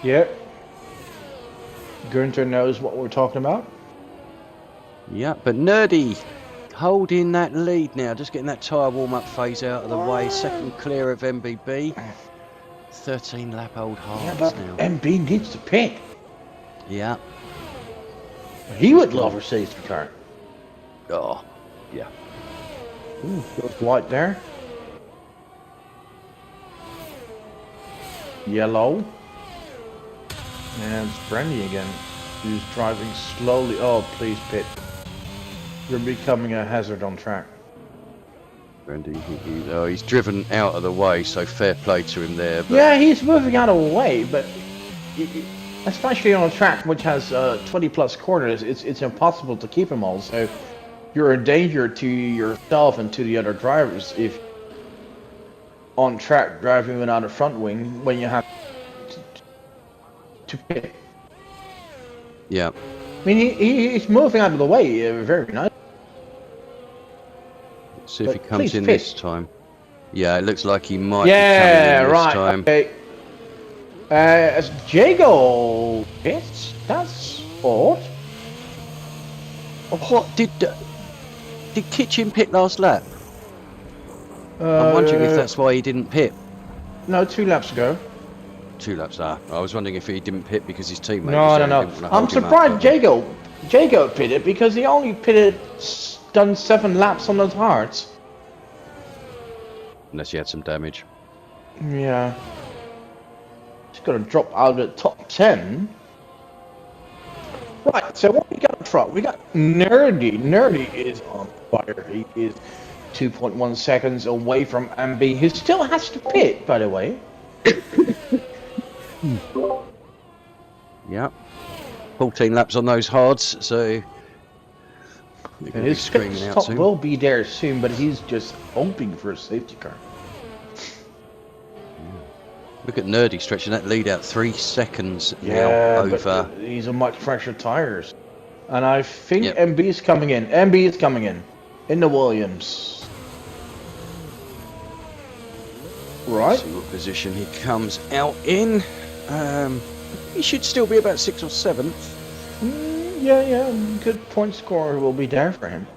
Yeah. Gunther knows what we're talking about. Yeah, but Nerdy holding that lead now, just getting that tyre warm-up phase out of the way. Second clear of MBB. 13 lap old hards now. MB needs to pit. Yeah. He would love a safety car. Oh, yeah. Ooh, goes white there. Yellow. And it's Brandy again, who's driving slowly. Oh, please pit. You're becoming a hazard on track. Brandy, he's driven out of the way, so fair play to him there. But... Yeah, he's moving out of the way, but especially on a track which has 20 plus corners, it's impossible to keep him all. So you're a danger to yourself and to the other drivers if on track driving without a front wing when you have to pit. Yeah. I mean, he's moving out of the way very nice. Let's see if he comes in this time. Yeah, it looks like he might yeah, be coming in this time. Okay. As Jago pits, that's odd. What did Kitchen pit last lap? I'm wondering if that's why he didn't pit. No, 2 laps ago. 2 laps. I was wondering if he didn't pit because his teammate. No. I'm surprised Jago pitted because he only done 7 laps on those hards. Unless he had some damage. Yeah. He's got to drop out of the top 10. Right, so what we got up front? We got Nerdy. Nerdy is on fire. He is 2.1 seconds away from MB, who still has to pit, by the way. Yeah. 14 laps on those hards, so his pit stop will be there soon, but he's just hoping for a safety car. Look at Nerdy stretching that lead out 3 seconds now over. But he's on much fresher tires. And I think MB is coming in. MB is coming in the Williams. Right. See what position he comes out in. He should still be about 6th or 7th. Yeah. Good point scorer will be there for him.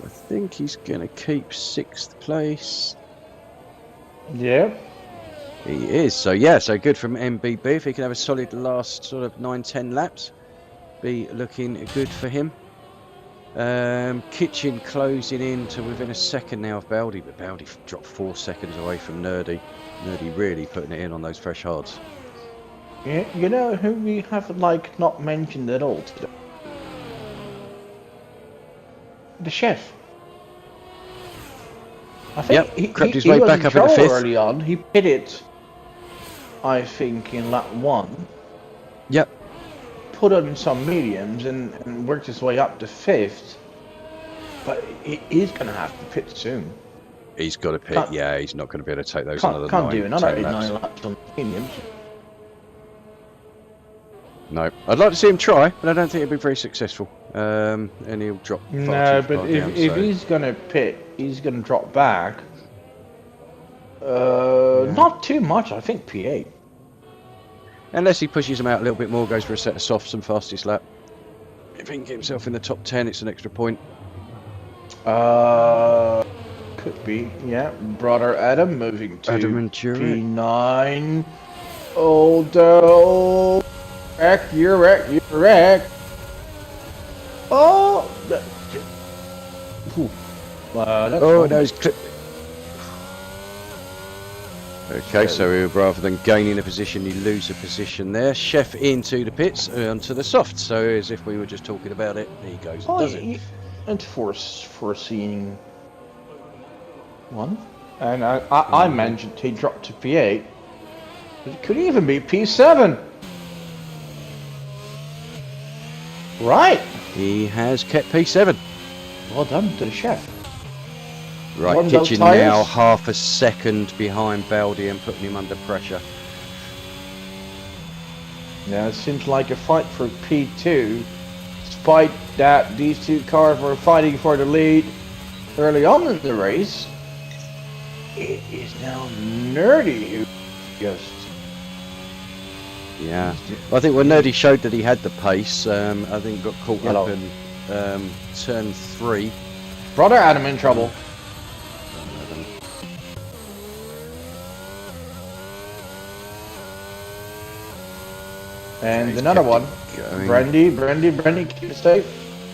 I think he's going to keep 6th place. Yeah. He is. So good from MBB. If he can have a solid last sort of 9-10 laps, be looking good for him. Kitchen closing in to within a second now of Baldy, but Baldy dropped 4 seconds away from Nerdy. Nerdy really putting it in on those fresh hards. Yeah, you know who we have not mentioned at all today? The chef. I think he crept his way back up in the 5th. Early on, he pitted, I think, in lap 1. Yep. Put on some mediums and worked his way up to 5th. But he's going to have to pit soon. He's got to pit. He's not going to be able to take those another 9 Can't do another 10 laps. 9 laps on mediums. No, I'd like to see him try, but I don't think he'll be very successful. And he'll drop. No, but if he's going to pit, he's going to drop back. Not too much, I think P8. Unless he pushes him out a little bit more, goes for a set of softs and fastest lap. If he can get himself in the top 10, it's an extra point. Could be, yeah. Brother Adam moving to Adam and Jurek. P9. Oh, you're wreck. Oh, that's Oh, fine. no, he's clipped. Okay, so rather than gaining a position, you lose a position there. Chef into the pits, onto the soft. So as if we were just talking about it, he goes and does it. And foreseeing one. And I mentioned he dropped to P8. But it could even be P7. Right. He has kept P7. Well done to the chef. Right, One of those Kitchen tyres. now half a second behind Baldy and putting him under pressure. Now it seems like a fight for P2. Despite that, these two cars were fighting for the lead early on in the race. It is now Nerdy who just... Yeah, I think when Nerdy showed that he had the pace, I think got caught Yellow. up in turn 3. Brother Adam in trouble. And He's another kept one. it going. Brandy, keep it safe.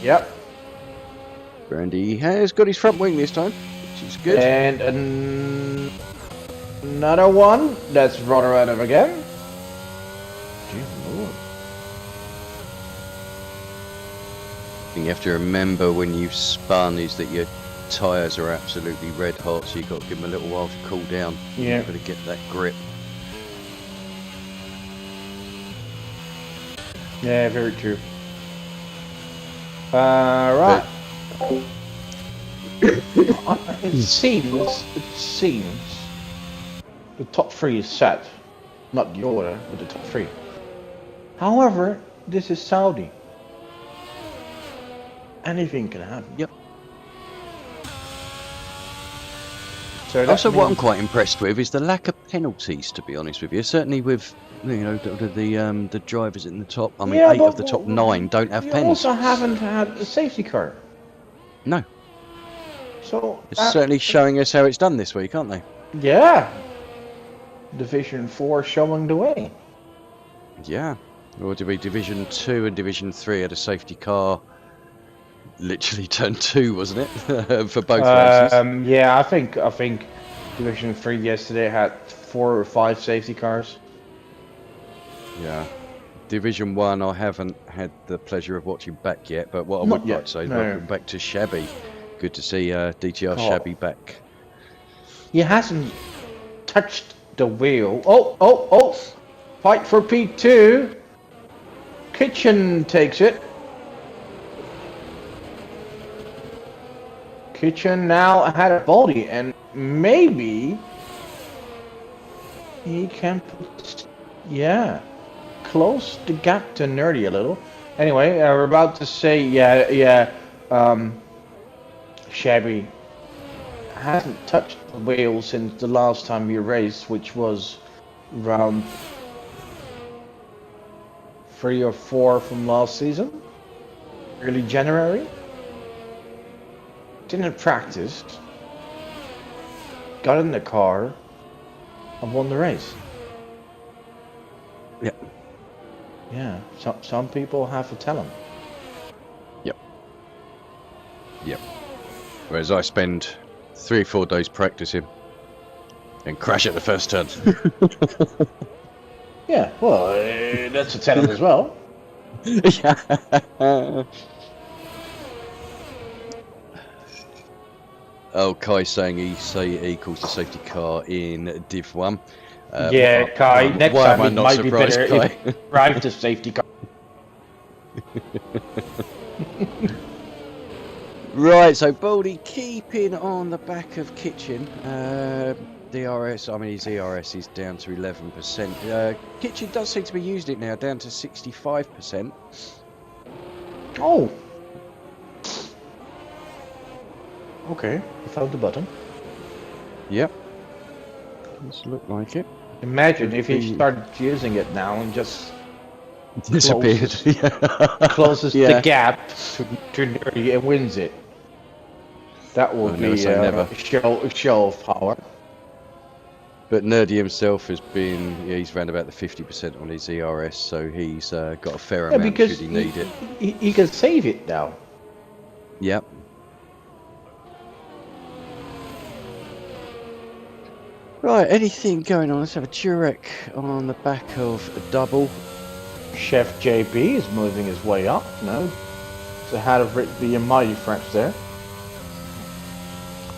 Yep. Brandy has got his front wing this time, which is good. And another one. That's Brother Adam again. Dear Lord. thing you have to remember when you've spun is that your tyres are absolutely red hot, so you've got to give them a little while to cool down. Yeah. You've got to get that grip. Yeah, very true. Right. It seems the top 3 is set. Not the order, but the top 3. However, this is Saudi. Anything can happen. Yep. So that Also, what I'm means- quite impressed with is the lack of penalties, to be honest with you. Certainly with, you know, the drivers in the top. I mean, Yeah, 8 but of the top 9 don't have we penalties. also haven't had a safety car. No. So It's certainly showing us how it's done this week, aren't they? yeah. Division 4 showing the way. Yeah. Or did we Division 2 and Division 3 had a safety car? Literally turn 2, wasn't it? For both races. Yeah, I think Division 3 yesterday had 4 or 5 safety cars. Yeah. Division 1 I haven't had the pleasure of watching back yet, but what I Not would yet, like to say is no. welcome back to Shabby. Good to see DTR Oh. Shabby back. He hasn't touched the wheel. Oh! Fight for P2. Kitchen takes it. Kitchen now ahead of Baldy, and maybe he can put, close the gap to Nerdy a little. Anyway, we're about to say, Shabby hasn't touched the wheel since the last time we raced, which was around 3 or 4 from last season, early January. Didn't practice, got in the car, and won the race. Yep. Yeah, some people have a talent. Yep. Whereas I spend 3 or 4 days practicing and crash at the first turn. Yeah, well, that's a talent as well. Yeah. Oh, Kai's saying he equals the safety car in Div 1. Yeah, Kai, next why am time I it not might be surprised, better Kai? if you drive the safety car. Right, so Baldy keeping on the back of Kitchen. DRS, I mean his ERS is down to 11%. Kitchen does seem to be using it now, down to 65%. Oh. Okay, you found the button. Yep. Does look like it. Imagine if he started using it now and just Disappeared. closes Yeah. the gap to Nerdy and wins it. That will never be say never. a show of power. But Nerdy himself has been, he's around about the 50% on his ERS, so he's got a fair amount should he need it. He can save it now. Yep. Right, anything going on? Let's have a Jurek on the back of a double. Chef JB is moving his way up. No, it's ahead of Rigby and Mighty French there.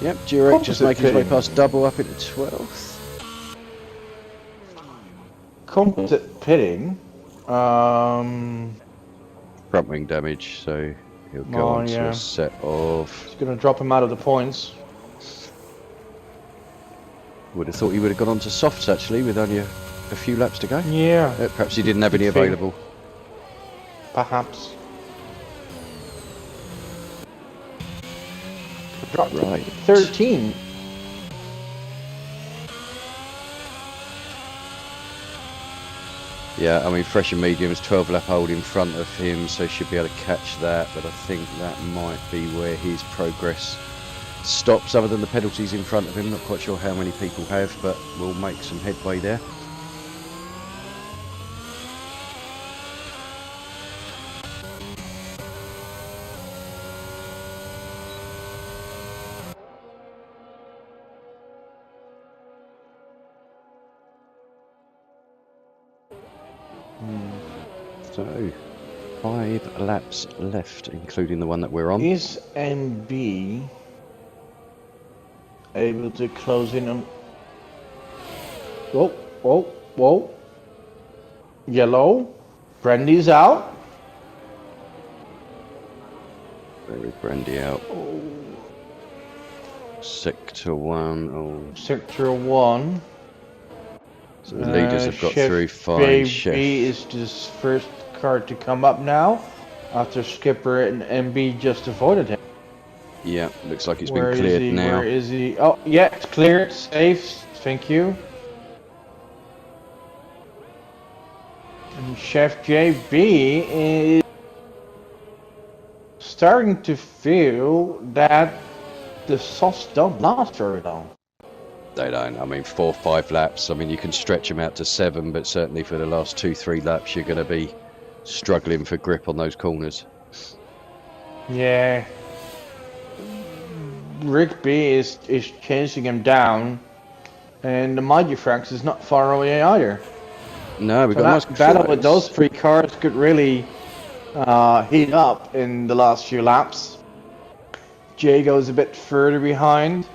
Yep, Jurek just making his way past double up into 12th. Composite pitting. Front wing damage, so he'll go on to a set of... It's going to drop him out of the points. Would have thought he would have gone on to softs actually, with only a few laps to go. Yeah. Perhaps he didn't have any available. Perhaps. Dropped right. 13. Yeah, I mean, fresh and medium's 12 lap hold in front of him, so should be able to catch that, but I think that might be where his progress stops, other than the penalties in front of him. Not quite sure how many people have, but we'll make some headway there. So, 5 laps left, including the one that we're on. Is MB able to close in on... Whoa, whoa, whoa. Yellow. Brandy's out. There is Brandy out. Oh. Sector 1. Oh. Sector 1. So the leaders have got Chef through fine. JB Chef is this first car to come up now, after Skipper and MB just avoided him. Yeah, looks like it's been cleared now. Where is he? Oh, yeah, it's cleared. Safe. Thank you. And Chef JB is starting to feel that the sauce don't last very long. They don't. I mean, 4 or 5 laps. I mean, you can stretch them out to 7, but certainly for the last 2-3 laps, you're going to be struggling for grip on those corners. Yeah. Rigby is chasing him down, and the Mighty Franks is not far away either. No, we've got that nice battle with those 3 cars could really heat up in the last few laps. Jay goes a bit further behind.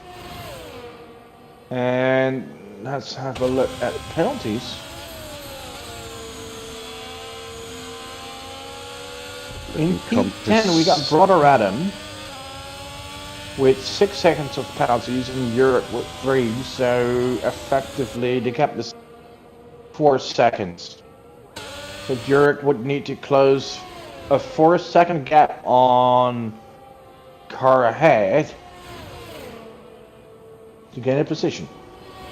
And let's have a look at penalties. In P10 we got Brother Adam with 6 seconds of penalties and Europe with 3, so effectively they kept this 4 seconds. So Europe would need to close a 4-second gap on car ahead to gain a position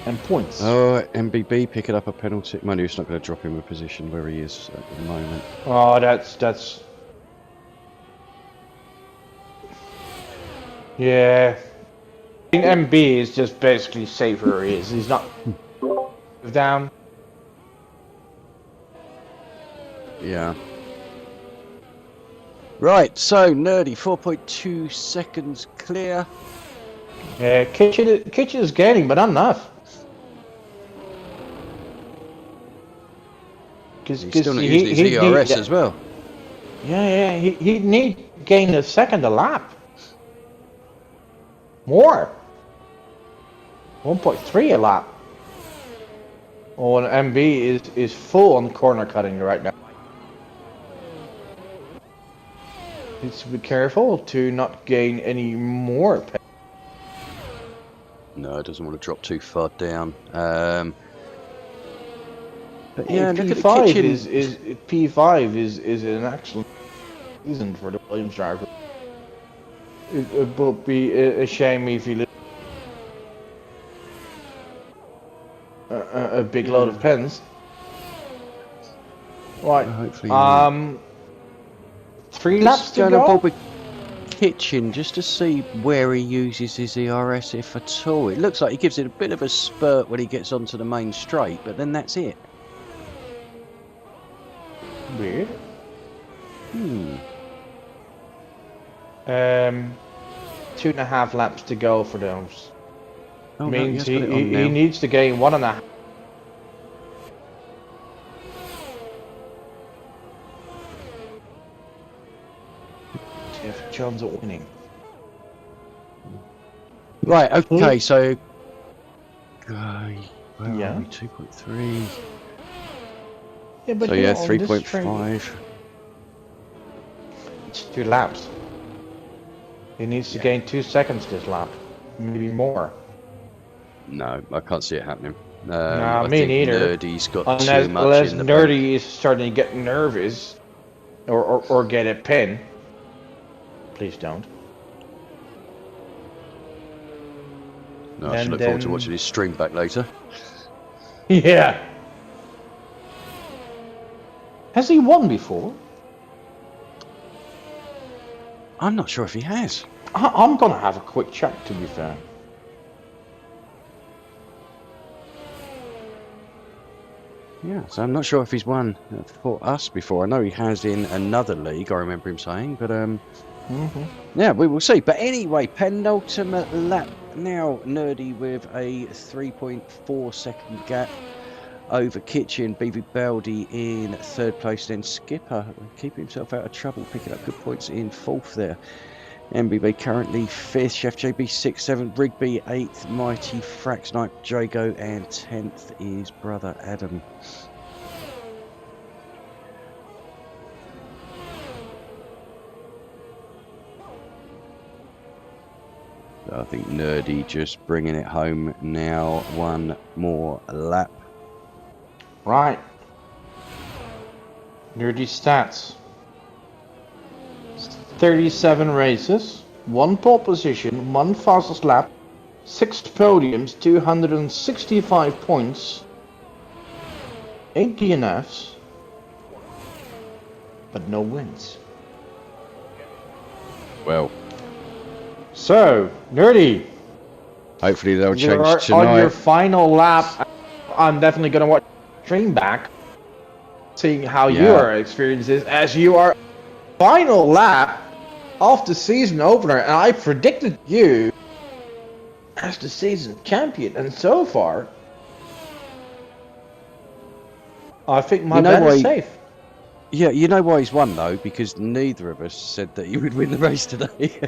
and points. Oh, MBB picking up a penalty. Mind you, it's not going to drop him a position where he is at the moment. Oh, that's... Yeah. I think MB is just basically safe where he is. He's not down. Yeah. Right, so Nerdy, 4.2 seconds clear. Yeah, Kitchen is gaining, but not enough. He's still not using his ERS as well. Yeah, he'd need gain a second a lap. More. 1.3 a lap. Oh, and MB is full on corner cutting right now. Needs to be careful to not gain any more. No, it doesn't want to drop too far down. But yeah, look at the kitchen. P5 is an excellent season for the Williams driver. It would be a shame if he loses a big load of pens. Right. Hopefully. 3 laps to go. Kitchen just to see where he uses his ERS, if at all. It looks like he gives it a bit of a spurt when he gets onto the main straight, but then that's it. Weird. 2.5 laps to go for those. Oh, Means no, he needs to gain 1.5. To have a chance of winning. Right, okay, so... where Yeah. are we? 2.3. Yeah, but So yeah, 3.5. It's 2 laps. He needs to gain 2 seconds this lap, maybe more. No, I can't see it happening. Nah, I me think neither. Nerdy's got Unless, too much in the bank. Nerdy is starting to get nervous, or get a pin. Please don't. No, I should look forward to watching his stream back later. Yeah. Has he won before? I'm not sure if he has. I'm gonna have a quick check, to be fair. Yeah, so I'm not sure if he's won for us before. I know he has in another league, I remember him saying, but yeah, we will see. But anyway, penultimate lap now. Nerdy with a 3.4 second gap over Kitchen. BB Baldy in third place, then Skipper keeping himself out of trouble, picking up good points in fourth there. MBB currently fifth, Chef JB 6th, 7th, Rigby 8th, Mighty Frax Knight Jago, and 10th is Brother Adam. So I think Nerdy just bringing it home now. One more lap. Right. Nerdy stats. 37 races, 1 pole position, 1 fastest lap, 6 podiums, 265 points, 8 DNFs, but no wins. Well, so, Nerdy, hopefully they'll change on tonight. your final lap, I'm definitely going to watch the stream back, seeing how your experience is as you are final lap of the season opener, and I predicted you as the season champion, and so far I think my bet is safe. Yeah, you know why he's won though, because neither of us said that he would win the race today.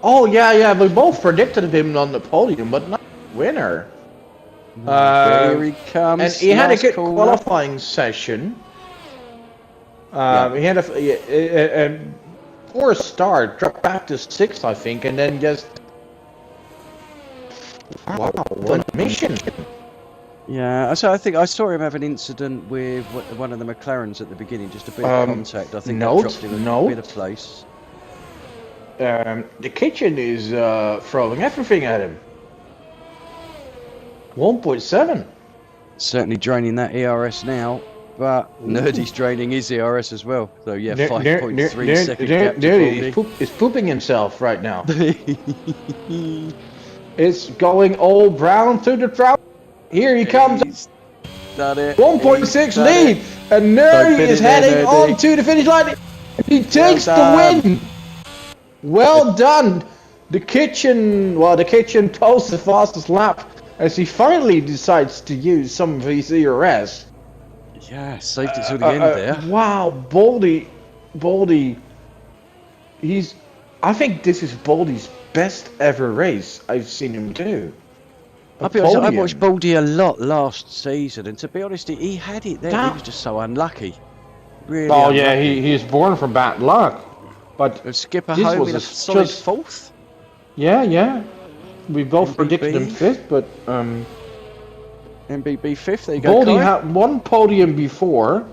Oh yeah, we both predicted him on the podium, but not winner. Here he comes. And he had a good qualifying session. He had a poor start, dropped back to 6th, I think, and then just wow, what a mission! Yeah, so I think I saw him have an incident with one of the McLarens at the beginning, just a bit of contact. I think that dropped him a bit of place. The Kitchen is throwing everything at him. 1.7. Certainly draining that ERS now, but Nerdy's draining his ERS as well. So yeah, 5.3 second gap to Nerdy is pooping himself right now. It's going all brown through the trout. Here he comes. He's done it. 1.6 lead, and Nerdy is heading on to the finish line. He takes the win. Well done. The Kitchen posts the fastest lap as he finally decides to use some of his ERS. Yeah, saved it till the end there. Wow, Baldy, I think this is Baldy's best ever race I've seen him do. I'll be honest, I watched Baldy a lot last season, and to be honest, he had it there. He was just so unlucky. Really unlucky. Yeah, he is born from bad luck. But Skipper home in a solid 4th. Yeah. We both predicted him 5th, but MBB 5th. There you go. Baldy had 1 podium before,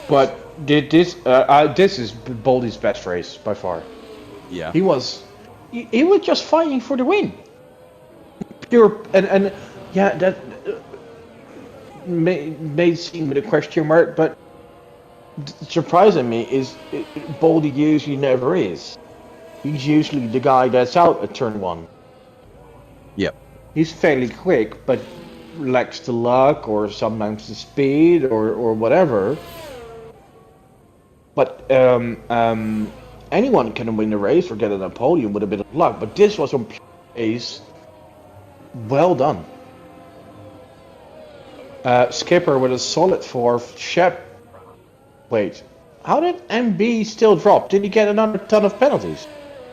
but did this? This is Baldy's best race by far. Yeah. He was just fighting for the win. Pure and yeah, that may seem with a question mark, but surprising me is Baldy usually never is. he's usually the guy that's out at turn 1. Yep. He's fairly quick, but lacks the luck or sometimes the speed or whatever. But anyone can win the race or get on a podium with a bit of luck. But this was on pace. Well done. Skipper with a solid 4th. Shep. Wait. How did MB still drop? Did he get another ton of penalties?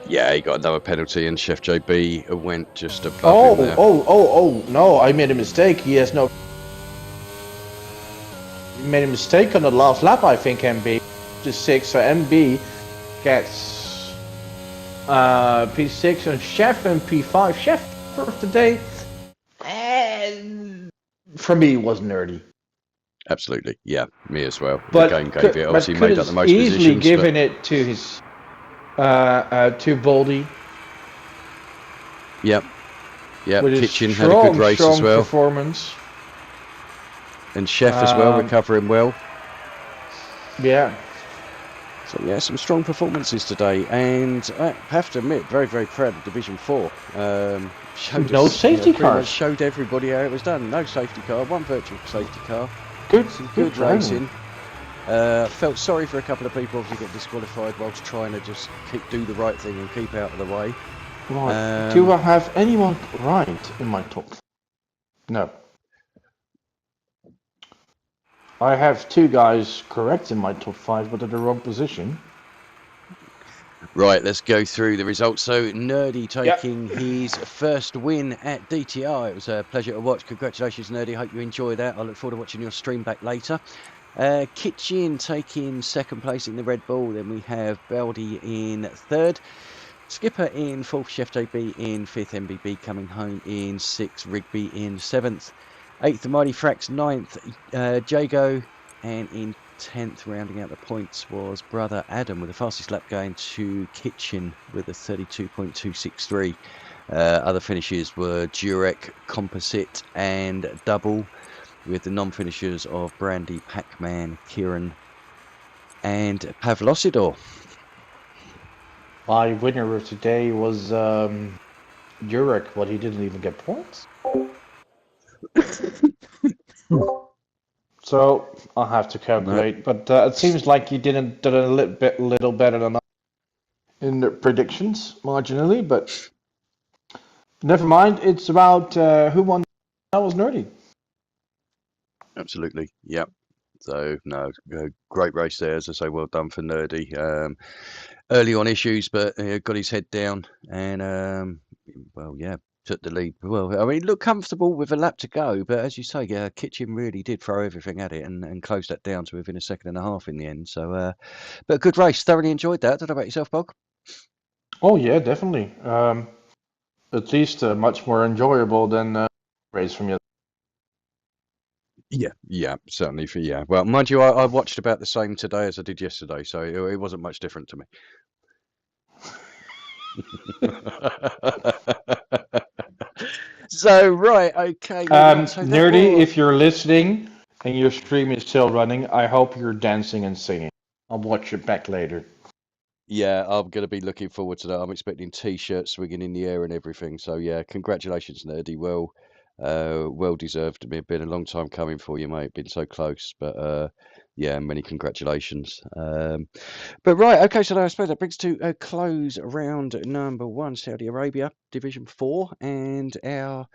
Yeah, he got another penalty, and Chef JB went just above him there. Oh, no, I made a mistake. He has no... He made a mistake on the last lap, I think, MB. Just 6, so MB gets P6 and Chef and P5. Chef for today. And for me, it was nerdy. Absolutely, yeah, me as well. But the game gave it. Obviously, made up the most easily positions. Given it to his to Baldy. Yep. With Kitchen strong, had a good race as well. Performance. And Chef as well, recovering well. Yeah. So yeah, some strong performances today, and I have to admit, very, very proud of Division 4. No safety cars. Showed everybody how it was done. No safety car, one virtual safety car. Good racing. Felt sorry for a couple of people obviously get disqualified whilst trying to just do the right thing and keep out of the way. Right. Do I have anyone right in my top? No. I have 2 guys correct in my top 5, but at the wrong position. Right, let's go through the results. So, Nerdy taking his first win at DTR. It was a pleasure to watch. Congratulations, Nerdy. Hope you enjoy that. I look forward to watching your stream back later. Kitchen taking second place in the Red Bull. Then we have Baldy in third. Skipper in fourth. Chef JB in fifth. MBB coming home in 6th. Rigby in 7th. 8th, the Mighty Frax 9th. Jago, and in 10th, rounding out the points, was Brother Adam with the fastest lap going to Kitchen with a 32.263. Other finishes were Durek, Composite and Double, with the non-finishers of Brandy, Pac-Man, Kieran and Pavlosidor. My winner of today was Durek, but he didn't even get points. So I'll have to calculate, but it seems like you did a little better than I in the predictions marginally, but never mind. It's about who won. That was Nerdy. Absolutely, yep. So no, great race there. As I say, well done for Nerdy. Early on issues, but got his head down and well, yeah. Took the lead. Well, I mean, looked comfortable with a lap to go, but as you say, Kitchen really did throw everything at it and closed that down to within a second and a half in the end. So, but a good race. Thoroughly enjoyed that. Don't know about yourself, Bog? Oh yeah, definitely. At least much more enjoyable than race from yesterday. Yeah, certainly Well, mind you, I watched about the same today as I did yesterday, so it wasn't much different to me. So right, okay. Nerdy, if you're listening and your stream is still running, I hope you're dancing and singing. I'll watch it back later. Yeah, I'm going to be looking forward to that. I'm expecting T-shirts swinging in the air and everything. So yeah, congratulations, Nerdy. Well deserved. It's been a long time coming for you, mate. Been so close, but yeah, many congratulations. But right, okay, so I suppose that brings to a close round number 1, Saudi Arabia, Division 4, and our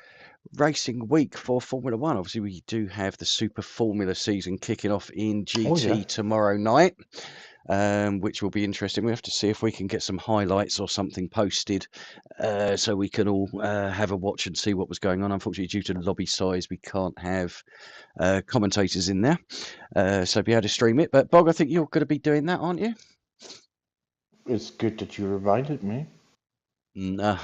racing week for Formula 1. Obviously, we do have the Super Formula season kicking off in GT tomorrow night, which will be interesting. We have to see if we can get some highlights or something posted so we can all have a watch and see what was going on. Unfortunately, due to the lobby size, we can't have commentators in there, so be able to stream it. But Bog, I think you're going to be doing that, aren't you? It's good that you reminded me. No.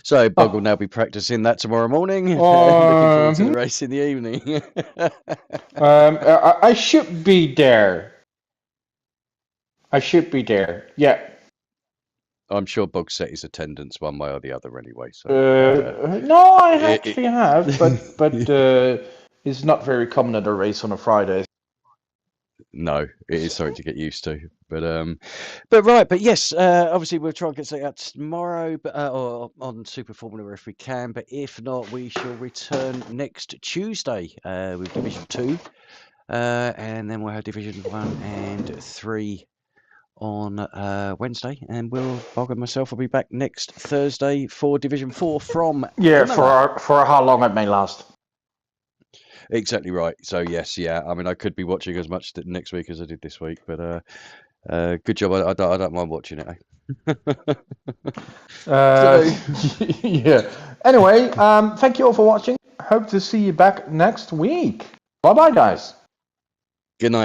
So Bog will now be practicing that tomorrow morning. Looking forward to the race in the evening. I should be there. Yeah. I'm sure Bog set his attendance one way or the other anyway. So no, I actually have, but it's not very common at a race on a Friday. No, it is something to get used to. But yes, obviously we'll try and get something out tomorrow, or on Super Formula if we can. But if not, we shall return next Tuesday with Division 2, and then we'll have Division 1 and 3 on Wednesday, and Bog and myself will be back next Thursday for Division 4 from Imola. for how long it may last. Exactly right. So yes, yeah. I mean, I could be watching as much next week as I did this week, but good job. I don't mind watching it. Yeah. Anyway, thank you all for watching. Hope to see you back next week. Bye bye, guys. Good night.